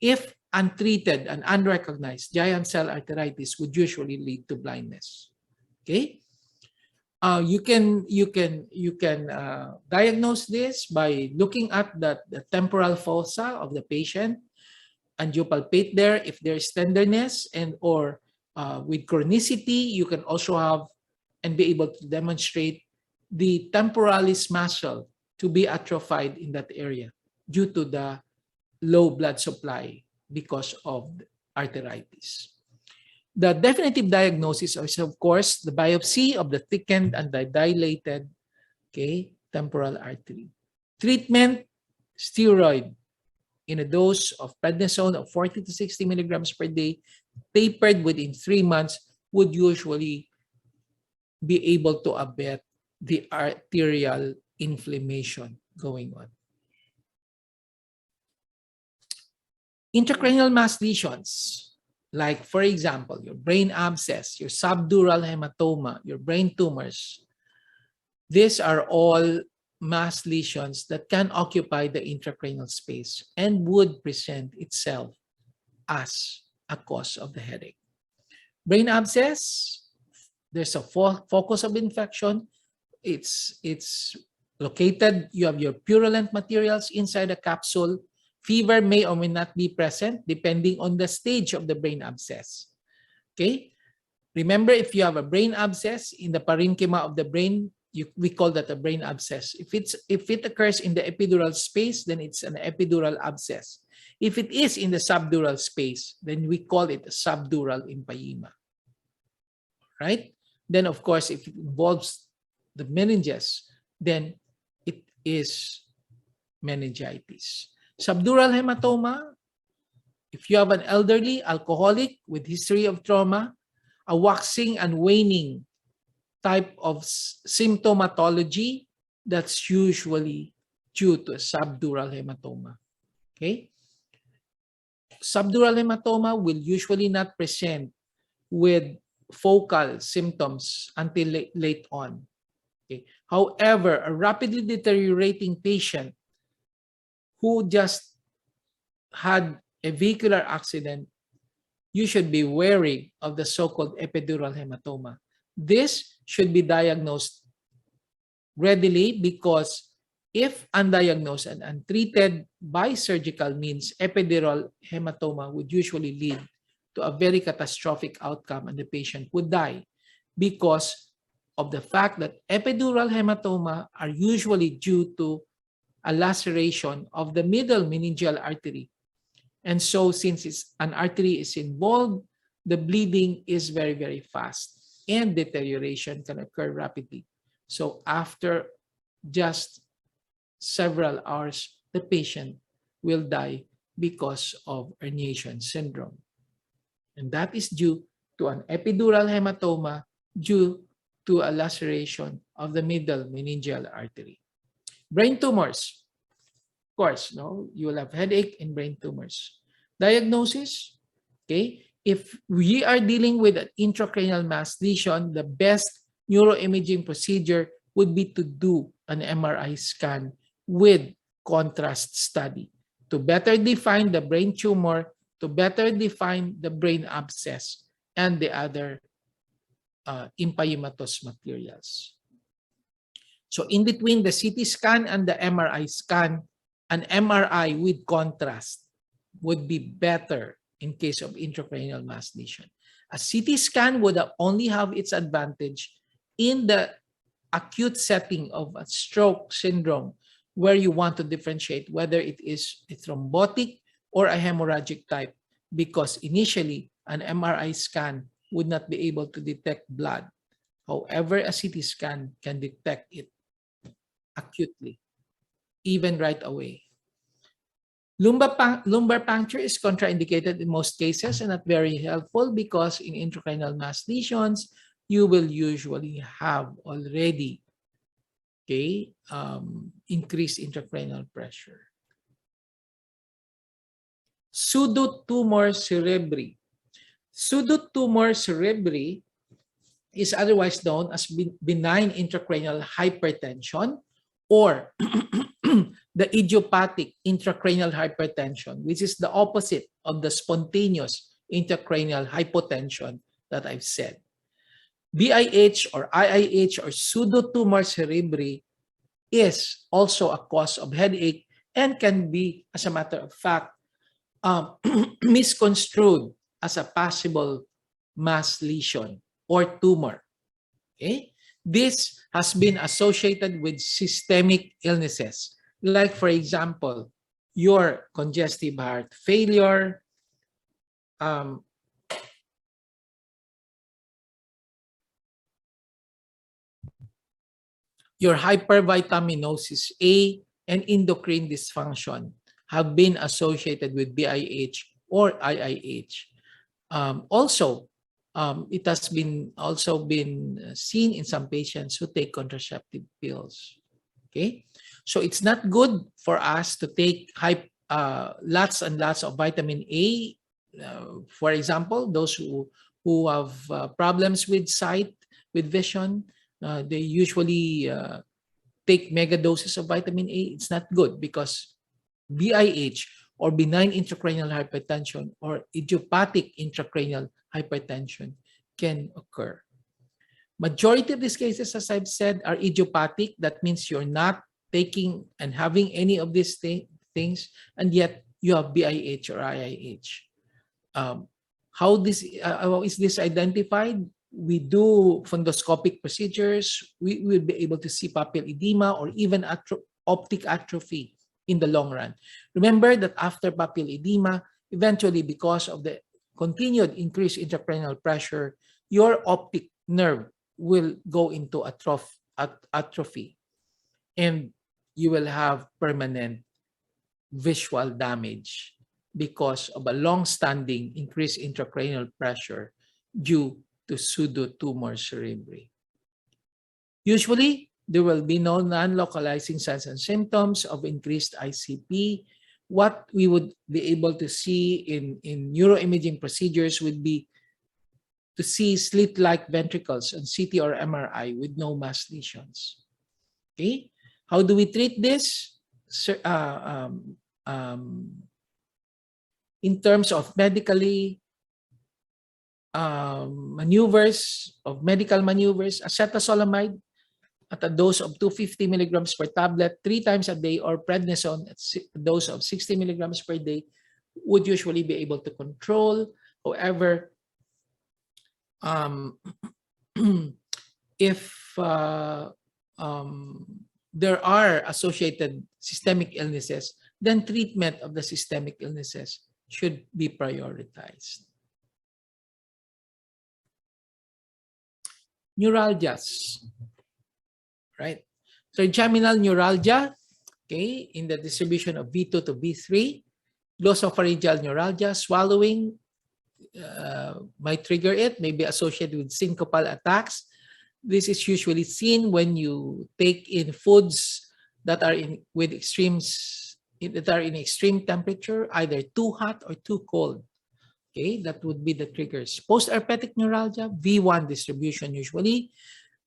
if untreated and unrecognized, giant cell arteritis would usually lead to blindness. Okay, you can diagnose this by looking at the temporal fossa of the patient, and you palpate there if there is tenderness, and or with chronicity, you can also have and be able to demonstrate the temporalis muscle to be atrophied in that area due to the low blood supply because of arteritis. The definitive diagnosis is, of course, the biopsy of the thickened and the dilated, okay, temporal artery. Treatment, steroid in a dose of prednisone of 40 to 60 milligrams per day, tapered within 3 months, would usually be able to abet the arterial inflammation going on. Intracranial mass lesions, like for example, your brain abscess, your subdural hematoma, your brain tumors, these are all mass lesions that can occupy the intracranial space and would present itself as a cause of the headache. Brain abscess, there's a focus of infection. It's located, you have your purulent materials inside the capsule. Fever may or may not be present depending on the stage of the brain abscess. Okay? Remember, if you have a brain abscess in the parenchyma of the brain, we call that a brain abscess. If it occurs in the epidural space, then it's an epidural abscess. If it is in the subdural space, then we call it a subdural empyema. Right? Then, of course, if it involves the meninges, then it is meningitis. Subdural hematoma, if you have an elderly alcoholic with history of trauma, a waxing and waning type of symptomatology, that's usually due to subdural hematoma. Okay? Subdural hematoma will usually not present with focal symptoms until late on. Okay? However, a rapidly deteriorating patient who just had a vehicular accident, you should be wary of the so-called epidural hematoma. This should be diagnosed readily because If undiagnosed and untreated by surgical means, epidural hematoma would usually lead to a very catastrophic outcome and the patient would die because of the fact that epidural hematoma are usually due to a laceration of the middle meningeal artery. And so since an artery is involved, the bleeding is very, very fast and deterioration can occur rapidly. So after just several hours, the patient will die because of herniation syndrome. And that is due to an epidural hematoma due to a laceration of the middle meningeal artery. Brain tumors. Of course, no, you will have headache and brain tumors. Diagnosis, okay? If we are dealing with an intracranial mass lesion, the best neuroimaging procedure would be to do an MRI scan with contrast study to better define the brain tumor, to better define the brain abscess and the other empyematous materials. So in between the CT scan and the MRI scan, an MRI with contrast would be better in case of intracranial mass lesion. A CT scan would only have its advantage in the acute setting of a stroke syndrome where you want to differentiate whether it is a thrombotic or a hemorrhagic type, because initially an MRI scan would not be able to detect blood. However, a CT scan can detect it acutely, even right away. Lumbar puncture is contraindicated in most cases and not very helpful because in intracranial mass lesions, you will usually have already increased intracranial pressure. Pseudotumor cerebri. Pseudotumor cerebri is otherwise known as benign intracranial hypertension or the idiopathic intracranial hypertension, which is the opposite of the spontaneous intracranial hypotension that I've said. BIH or IIH or pseudotumor cerebri is also a cause of headache and can be, as a matter of fact, misconstrued as a possible mass lesion or tumor. Okay? This has been associated with systemic illnesses, like, for example, your congestive heart failure, your hypervitaminosis A, and endocrine dysfunction have been associated with BIH or IIH. It has also been seen in some patients who take contraceptive pills. Okay, so it's not good for us to take lots and lots of vitamin A. For example, those who have problems with sight, with vision, they usually take mega doses of vitamin A. It's not good because BIH or benign intracranial hypertension or idiopathic intracranial hypertension can occur. Majority of these cases, as I've said, are idiopathic. That means you're not taking and having any of these things, and yet you have BIH or IIH. How is this identified? We do fundoscopic procedures. We will be able to see papillary edema or even optic atrophy in the long run. Remember that after papillary edema, eventually because of the continued increased intracranial pressure, your optic nerve will go into atrophy and you will have permanent visual damage because of a long-standing increased intracranial pressure due to pseudotumor cerebri. Usually, there will be no non-localizing signs and symptoms of increased ICP. What we would be able to see in neuroimaging procedures would be to see slit-like ventricles on CT or MRI with no mass lesions. Okay, how do we treat this? In terms of medical maneuvers, acetazolamide at a dose of 250 milligrams per tablet 3 times a day, or prednisone at a dose of 60 milligrams per day would usually be able to control. However, um, if there are associated systemic illnesses, then treatment of the systemic illnesses should be prioritized. Neuralgias, right? Trigeminal neuralgia, okay, in the distribution of V2 to V3. Glossopharyngeal neuralgia, swallowing might trigger it, may be associated with syncopal attacks. This is usually seen when you take in foods that are in with extremes that are in extreme temperature, either too hot or too cold. Okay, that would be the triggers. Post-herpetic neuralgia, V1 distribution usually.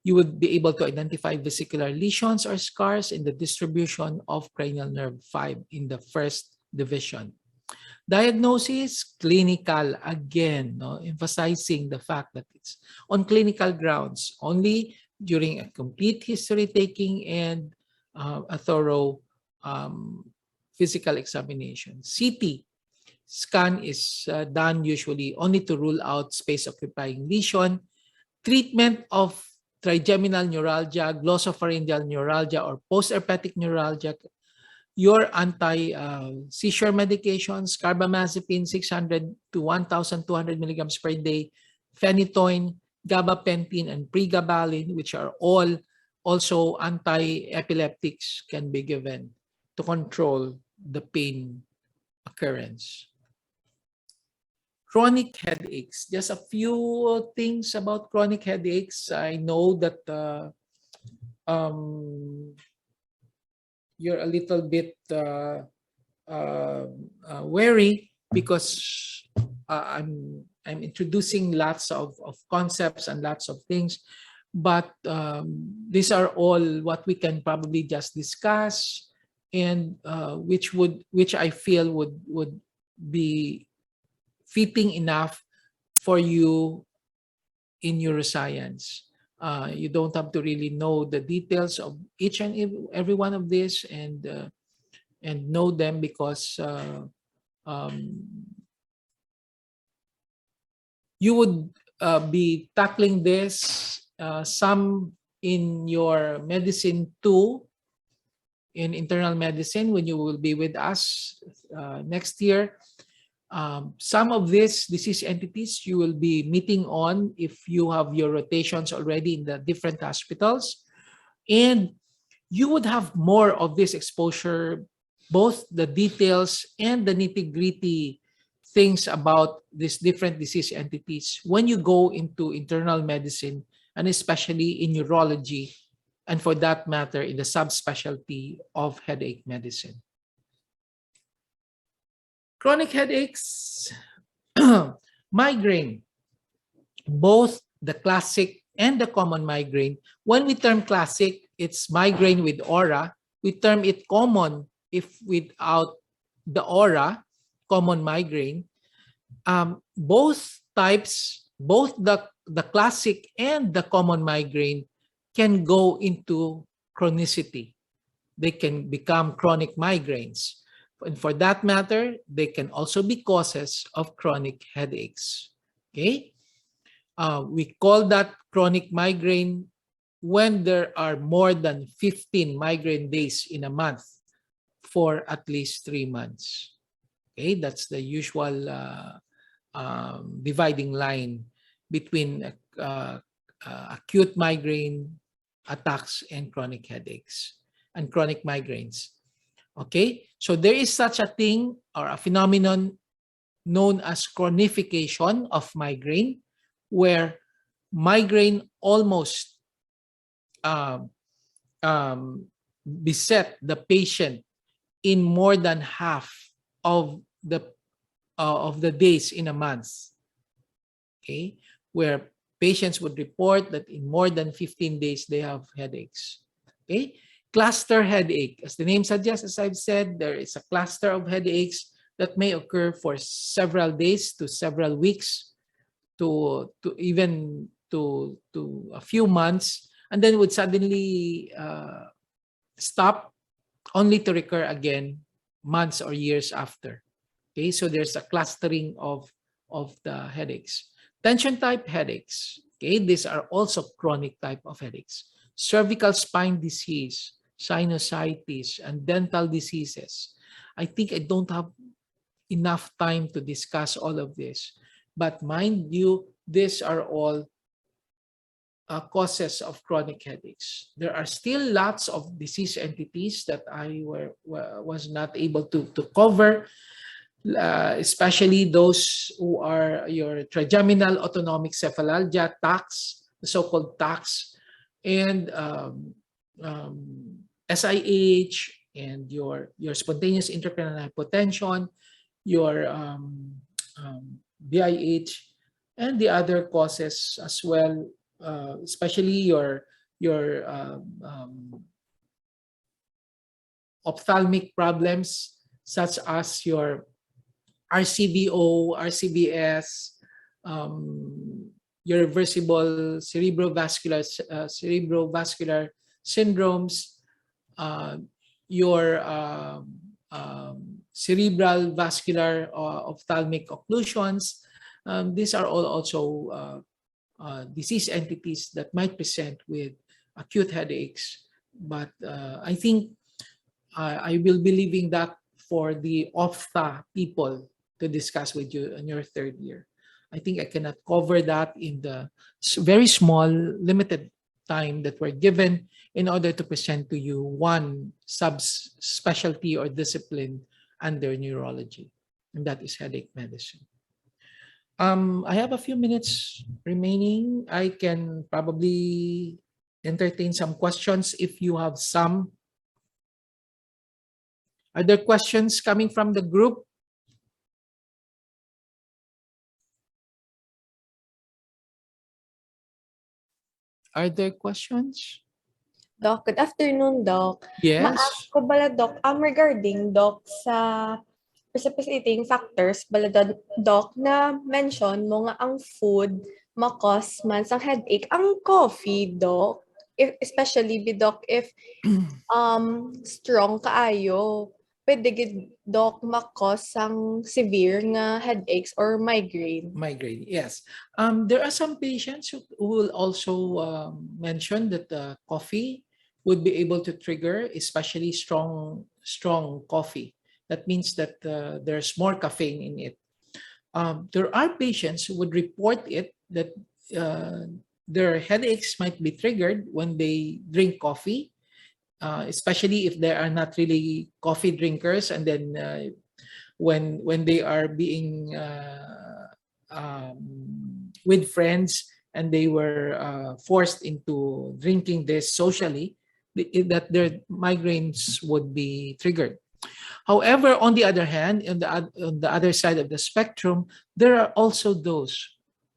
You would be able to identify vesicular lesions or scars in the distribution of cranial nerve 5 in the first division. Diagnosis, clinical, again, no, emphasizing the fact that it's on clinical grounds, only during a complete history taking and a thorough physical examination. CT scan is done usually only to rule out space-occupying lesion. Treatment of trigeminal neuralgia, glossopharyngeal neuralgia, or post-herpetic neuralgia, your anti-seizure medications, carbamazepine 600 to 1,200 milligrams per day, phenytoin, gabapentin, and pregabalin, which are all also anti-epileptics, can be given to control the pain occurrence. Chronic headaches. Just a few things about chronic headaches. I know that you're a little bit wary because I'm introducing lots of concepts and lots of things, but these are all what we can probably just discuss, and which I feel would be fitting enough for you in neuroscience. You don't have to really know the details of each and every one of this and know them, because you would be tackling this some in your medicine too, in internal medicine, when you will be with us next year. Some of these disease entities you will be meeting on if you have your rotations already in the different hospitals, and you would have more of this exposure, both the details and the nitty-gritty things about these different disease entities when you go into internal medicine, and especially in neurology, and for that matter in the subspecialty of headache medicine. Chronic headaches, migraine, both the classic and the common migraine. When we term classic, it's migraine with aura. We term it common if without the aura, common migraine. Both types, both the classic and the common migraine can go into chronicity. They can become chronic migraines. And for that matter, they can also be causes of chronic headaches. Okay? We call that chronic migraine when there are more than 15 migraine days in a month for at least 3 months. Okay, that's the usual dividing line between acute migraine attacks and chronic headaches and chronic migraines. Okay, so there is such a thing or a phenomenon known as chronification of migraine, where migraine almost beset the patient in more than half of the days in a month. Okay, where patients would report that in more than 15 days they have headaches. Okay, cluster headache, as the name suggests, as I've said, there is a cluster of headaches that may occur for several days to several weeks to even to a few months, and then would suddenly stop, only to recur again months or years after. Okay, so there's a clustering of the headaches. Tension type headaches. Okay, these are also chronic type of headaches. Cervical spine disease, sinusitis, and dental diseases. I think I don't have enough time to discuss all of this. But mind you, these are all causes of chronic headaches. There are still lots of disease entities that was not able to cover, especially those who are your trigeminal autonomic cephalalgia, TACS, the so-called TACS, and SIH, and your spontaneous intracranial hypotension, your BIH, and the other causes as well, especially your ophthalmic problems such as your RCBO, RCBS, your reversible cerebrovascular syndromes, uh, your cerebral vascular ophthalmic occlusions. These are all also disease entities that might present with acute headaches. But I think I will be leaving that for the OPHTA people to discuss with you in your third year. I think I cannot cover that in the very small, limited time that we're given in order to present to you one subspecialty or discipline under neurology, and that is headache medicine. I have a few minutes remaining. I can probably entertain some questions if you have some. Are there questions coming from the group? Are there questions? Doc, good afternoon, Doc. Yes. Ko bala, Doc, regarding, Doc, sa precipitating factors, bala, Doc, na mention mo nga ang food makos man sang headache. Ang coffee, Doc, especially, Doc, if strong kaayo, pwede gid, Doc, makos sang severe nga headaches or migraine. Migraine, yes. There are some patients who will also mention that coffee would be able to trigger, especially strong coffee. That means that there's more caffeine in it. There are patients who would report it that their headaches might be triggered when they drink coffee, especially if they are not really coffee drinkers, and then when they are being with friends and they were forced into drinking this socially, that their migraines would be triggered. However, on the other hand, on the other side of the spectrum, there are also those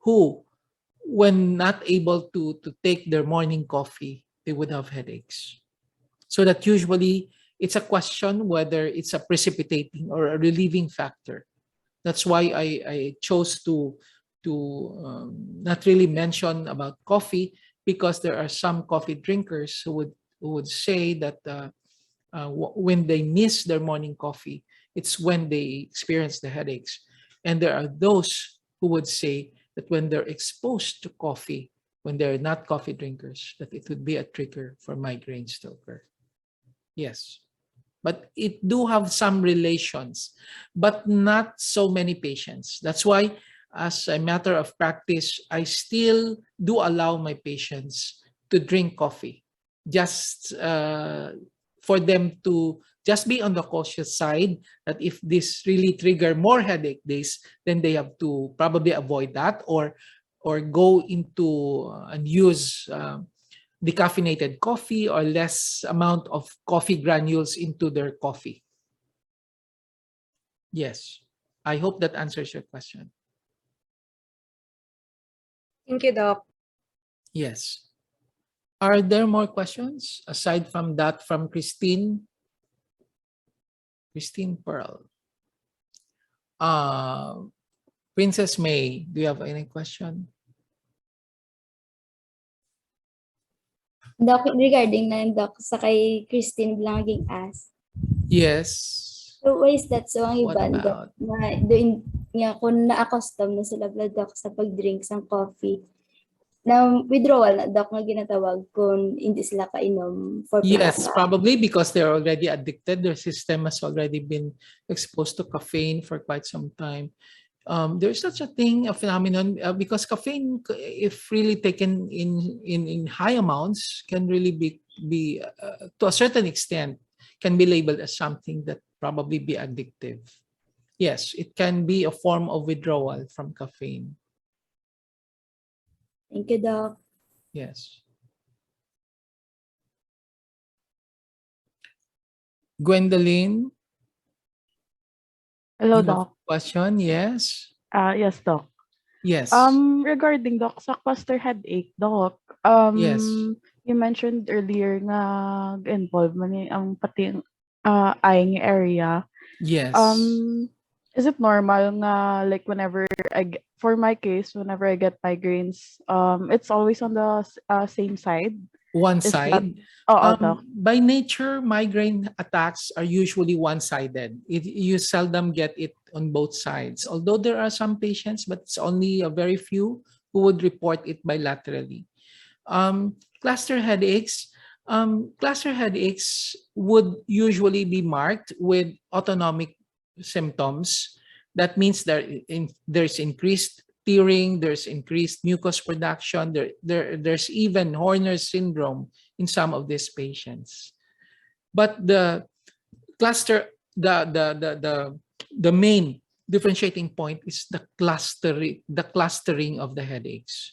who, when not able to take their morning coffee, they would have headaches. So that usually it's a question whether it's a precipitating or a relieving factor. That's why I chose to not really mention about coffee, because there are some coffee drinkers who would say that when they miss their morning coffee, it's when they experience the headaches. And there are those who would say that when they're exposed to coffee, when they're not coffee drinkers, that it would be a trigger for migraines to occur. Yes. But it do have some relations, but not so many patients. That's why, as a matter of practice, I still do allow my patients to drink coffee, just for them to just be on the cautious side, that if this really trigger more headache days, then they have to probably avoid that, or go into and use decaffeinated coffee or less amount of coffee granules into their coffee. Yes. I hope that answers your question. Thank you, Doc. Yes. Are there more questions aside from that from Christine? Christine Pearl. Princess May, do you have any question? Doc, regarding na Doc, sa kay Christine bilang naging ask. Yes. So, why is that so ang What iban? Doc, about? na doon nga kung na-accustom na sila blood Doc sa pag-drink ng coffee, na withdrawal na Doc nga ginatawag kung hindi sila kainom for Yes, practice. probably because they're already addicted. Their system has already been exposed to caffeine for quite some time. There's such a thing, a phenomenon, because caffeine, if really taken in high amounts, can really be to a certain extent, can be labeled as something that probably be addictive. Yes, it can be a form of withdrawal from caffeine. Thank you, Doc. Yes. Gwendolyn, Hello, you have Doc. a question? Yes. Yes, Doc. Yes. Regarding Doc sa cluster headache, Doc, Yes. you mentioned earlier nga involved man ang pati ang eyeing area. Yes. Um, is it normal nga like whenever for my case, whenever I get migraines, it's always on the same side? One Is that side. Doc? By nature, migraine attacks are usually one-sided. You seldom get it on both sides. Although there are some patients, but it's only a very few who would report it bilaterally. Cluster headaches. Cluster headaches would usually be marked with autonomic symptoms. That means there's increased tearing, there's increased mucus production, there's even Horner syndrome in some of these patients. But the cluster, the main differentiating point is the clustering of the headaches.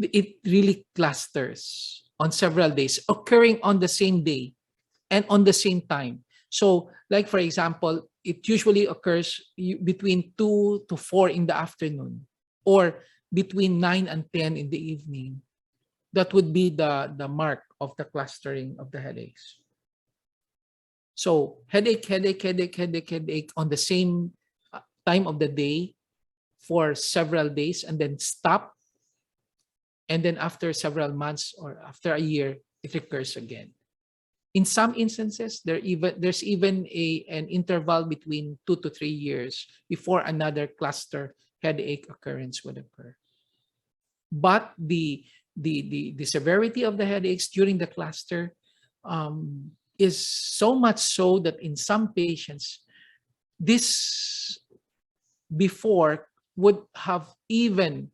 It really clusters on several days, occurring on the same day and on the same time. So, like for example, it usually occurs between 2 to 4 in the afternoon or between 9 and 10 in the evening. That would be the mark of the clustering of the headaches. So, headache on the same time of the day for several days and then stop. And then after several months or after a year, it recurs again. In some instances, there's even an interval between 2 to 3 years before another cluster headache occurrence would occur. But the severity of the headaches during the cluster is so much so that in some patients, this before would have even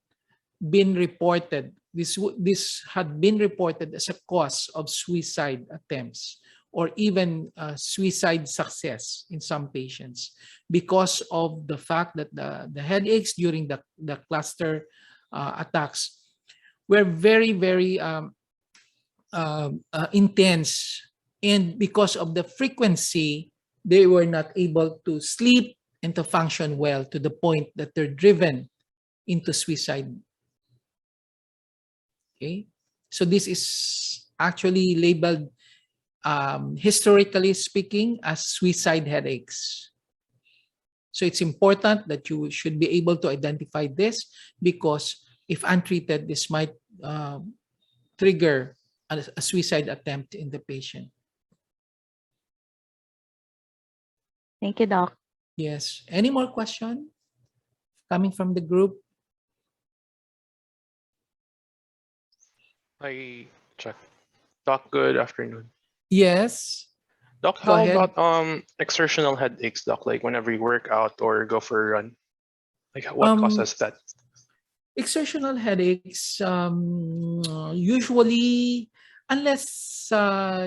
been reported. This had been reported as a cause of suicide attempts or even suicide success in some patients because of the fact that the headaches during the cluster attacks were very, very intense. And because of the frequency, they were not able to sleep and to function well to the point that they're driven into suicide. Okay, so this is actually labeled, historically speaking, as suicide headaches. So it's important that you should be able to identify this because if untreated, this might trigger a suicide attempt in the patient. Thank you, Doc. Yes. Any more question coming from the group? I check. Doc, good afternoon. Yes. Doc, Go how ahead. about exertional headaches, Doc? Like whenever you work out or go for a run, like what causes that? Exertional headaches, usually, unless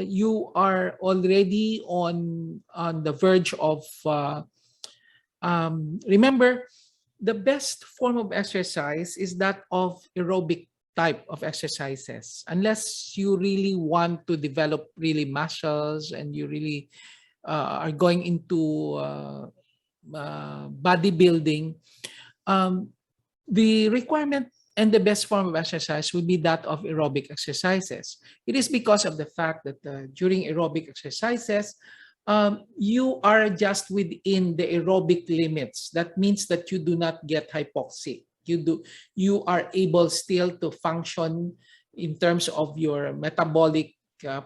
you are already on the verge of, remember, the best form of exercise is that of aerobic type of exercises. Unless you really want to develop really muscles and you really are going into bodybuilding, the requirement and the best form of exercise would be that of aerobic exercises. It is because of the fact that during aerobic exercises, you are just within the aerobic limits. That means that you do not get hypoxic. You are able still to function in terms of your metabolic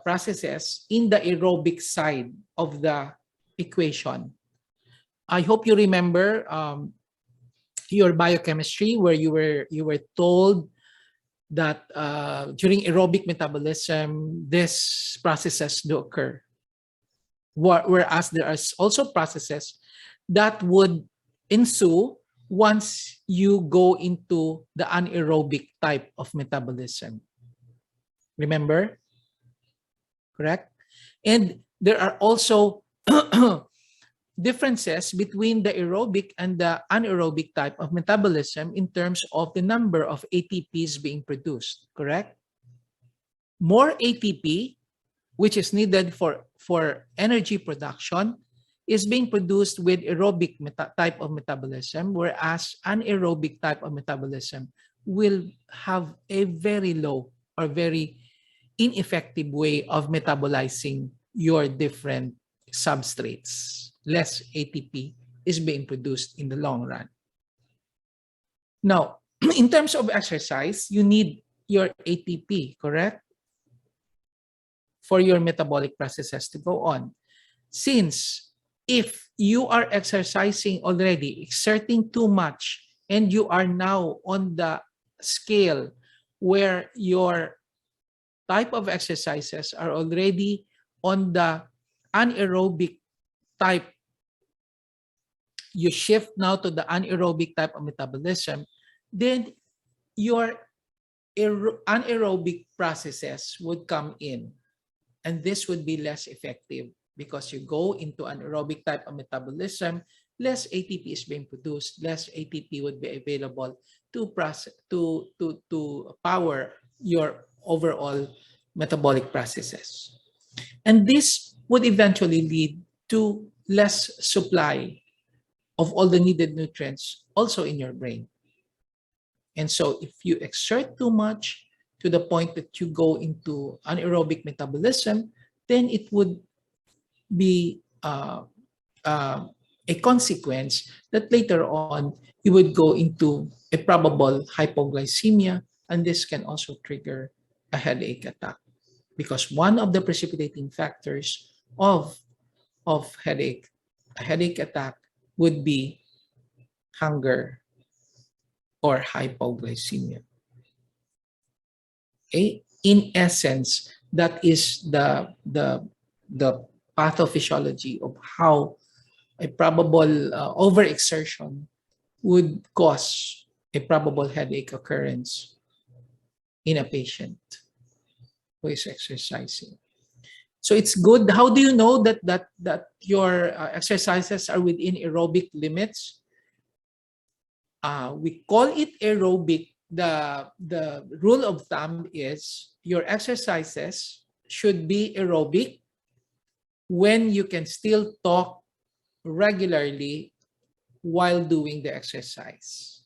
processes in the aerobic side of the equation. I hope you remember your biochemistry, where you were told that during aerobic metabolism, these processes do occur. Whereas there are also processes that would ensue once you go into the anaerobic type of metabolism. Remember? Correct? And there are also differences between the aerobic and the anaerobic type of metabolism in terms of the number of ATPs being produced, correct? More ATP, which is needed for energy production, is being produced with aerobic type of metabolism, whereas anaerobic type of metabolism will have a very low or very ineffective way of metabolizing your different substrates. Less ATP is being produced in the long run. Now, in terms of exercise, you need your ATP, correct? For your metabolic processes to go on. Since if you are exercising already, exerting too much, and you are now on the scale where your type of exercises are already on the anaerobic type, you shift now to the anaerobic type of metabolism, then your anaerobic processes would come in, and this would be less effective because you go into an aerobic type of metabolism, less ATP is being produced, less ATP would be available to power your overall metabolic processes. And this would eventually lead to less supply of all the needed nutrients also in your brain. And so if you exert too much to the point that you go into anaerobic metabolism, then it would be a consequence that later on you would go into a probable hypoglycemia, and this can also trigger a headache attack, because one of the precipitating factors of a headache attack would be hunger or hypoglycemia. Okay? In essence, that is the pathophysiology of how a probable overexertion would cause a probable headache occurrence in a patient who is exercising. So it's good. How do you know that your exercises are within aerobic limits? We call it aerobic. The rule of thumb is your exercises should be aerobic when you can still talk regularly while doing the exercise.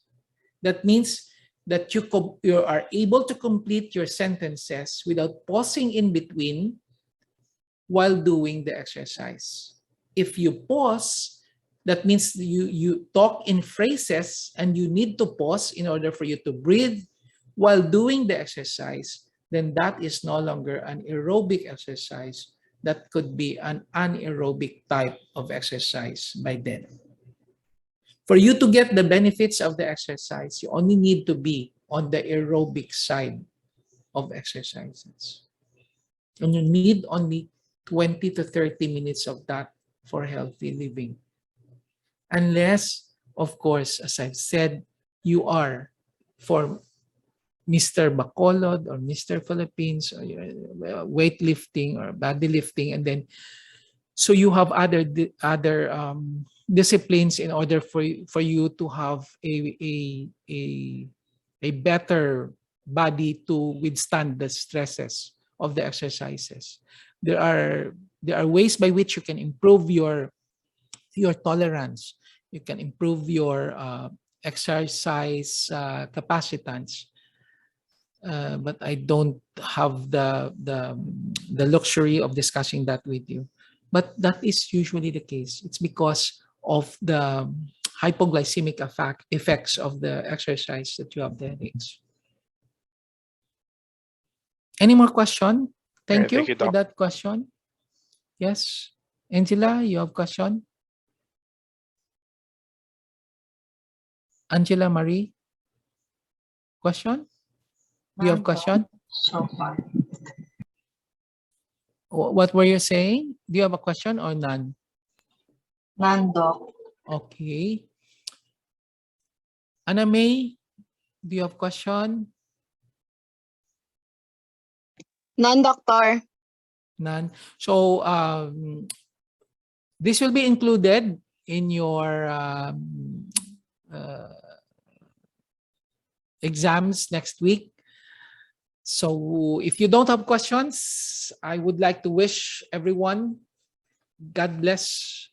That means that you are able to complete your sentences without pausing in between while doing the exercise. If you pause, that means you talk in phrases and you need to pause in order for you to breathe while doing the exercise, then that is no longer an aerobic exercise. That could be an anaerobic type of exercise by then. For you to get the benefits of the exercise, you only need to be on the aerobic side of exercises. And you need only 20 to 30 minutes of that for healthy living. Unless, of course, as I've said, you are for Mr. Bacolod or Mr. Philippines, or weightlifting or body lifting, and then so you have other disciplines in order for you to have a better body to withstand the stresses of the exercises. There are ways by which you can improve your tolerance. You can improve your exercise capacitance. But I don't have the luxury of discussing that with you. But that is usually the case. It's because of the hypoglycemic effects of the exercise that you have the headaches. Any more question? Thank Alright, thank you you, for Doc. that question. Yes. Angela, you have question? Angela Marie? Question? Do you have question? So far. What were you saying? Do you have a question or none? None, Doc. Okay. Anna May, do you have question? None, Doctor. None. So this will be included in your uh, exams next week. So if you don't have questions, I would like to wish everyone God bless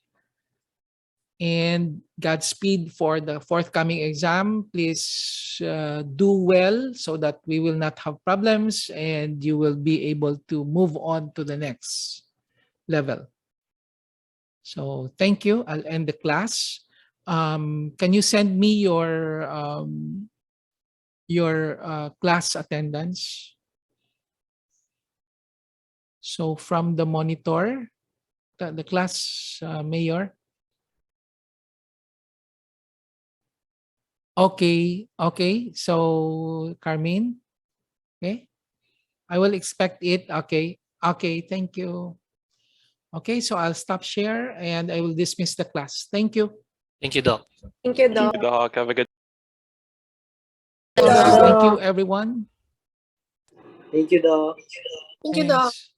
and Godspeed for the forthcoming exam. Please do well so that we will not have problems and you will be able to move on to the next level. So thank you. I'll end the class. Can you send me your class attendance? So from the monitor, the class mayor. Okay, okay. So Carmen, okay. I will expect it. Okay, okay. Thank you. Okay, so I'll stop share and I will dismiss the class. Thank you. Thank you, Doc. Thank you, Doc. Doc, have a good Thank you, everyone. Thank you, Doc. Thank you, Doc. Thanks.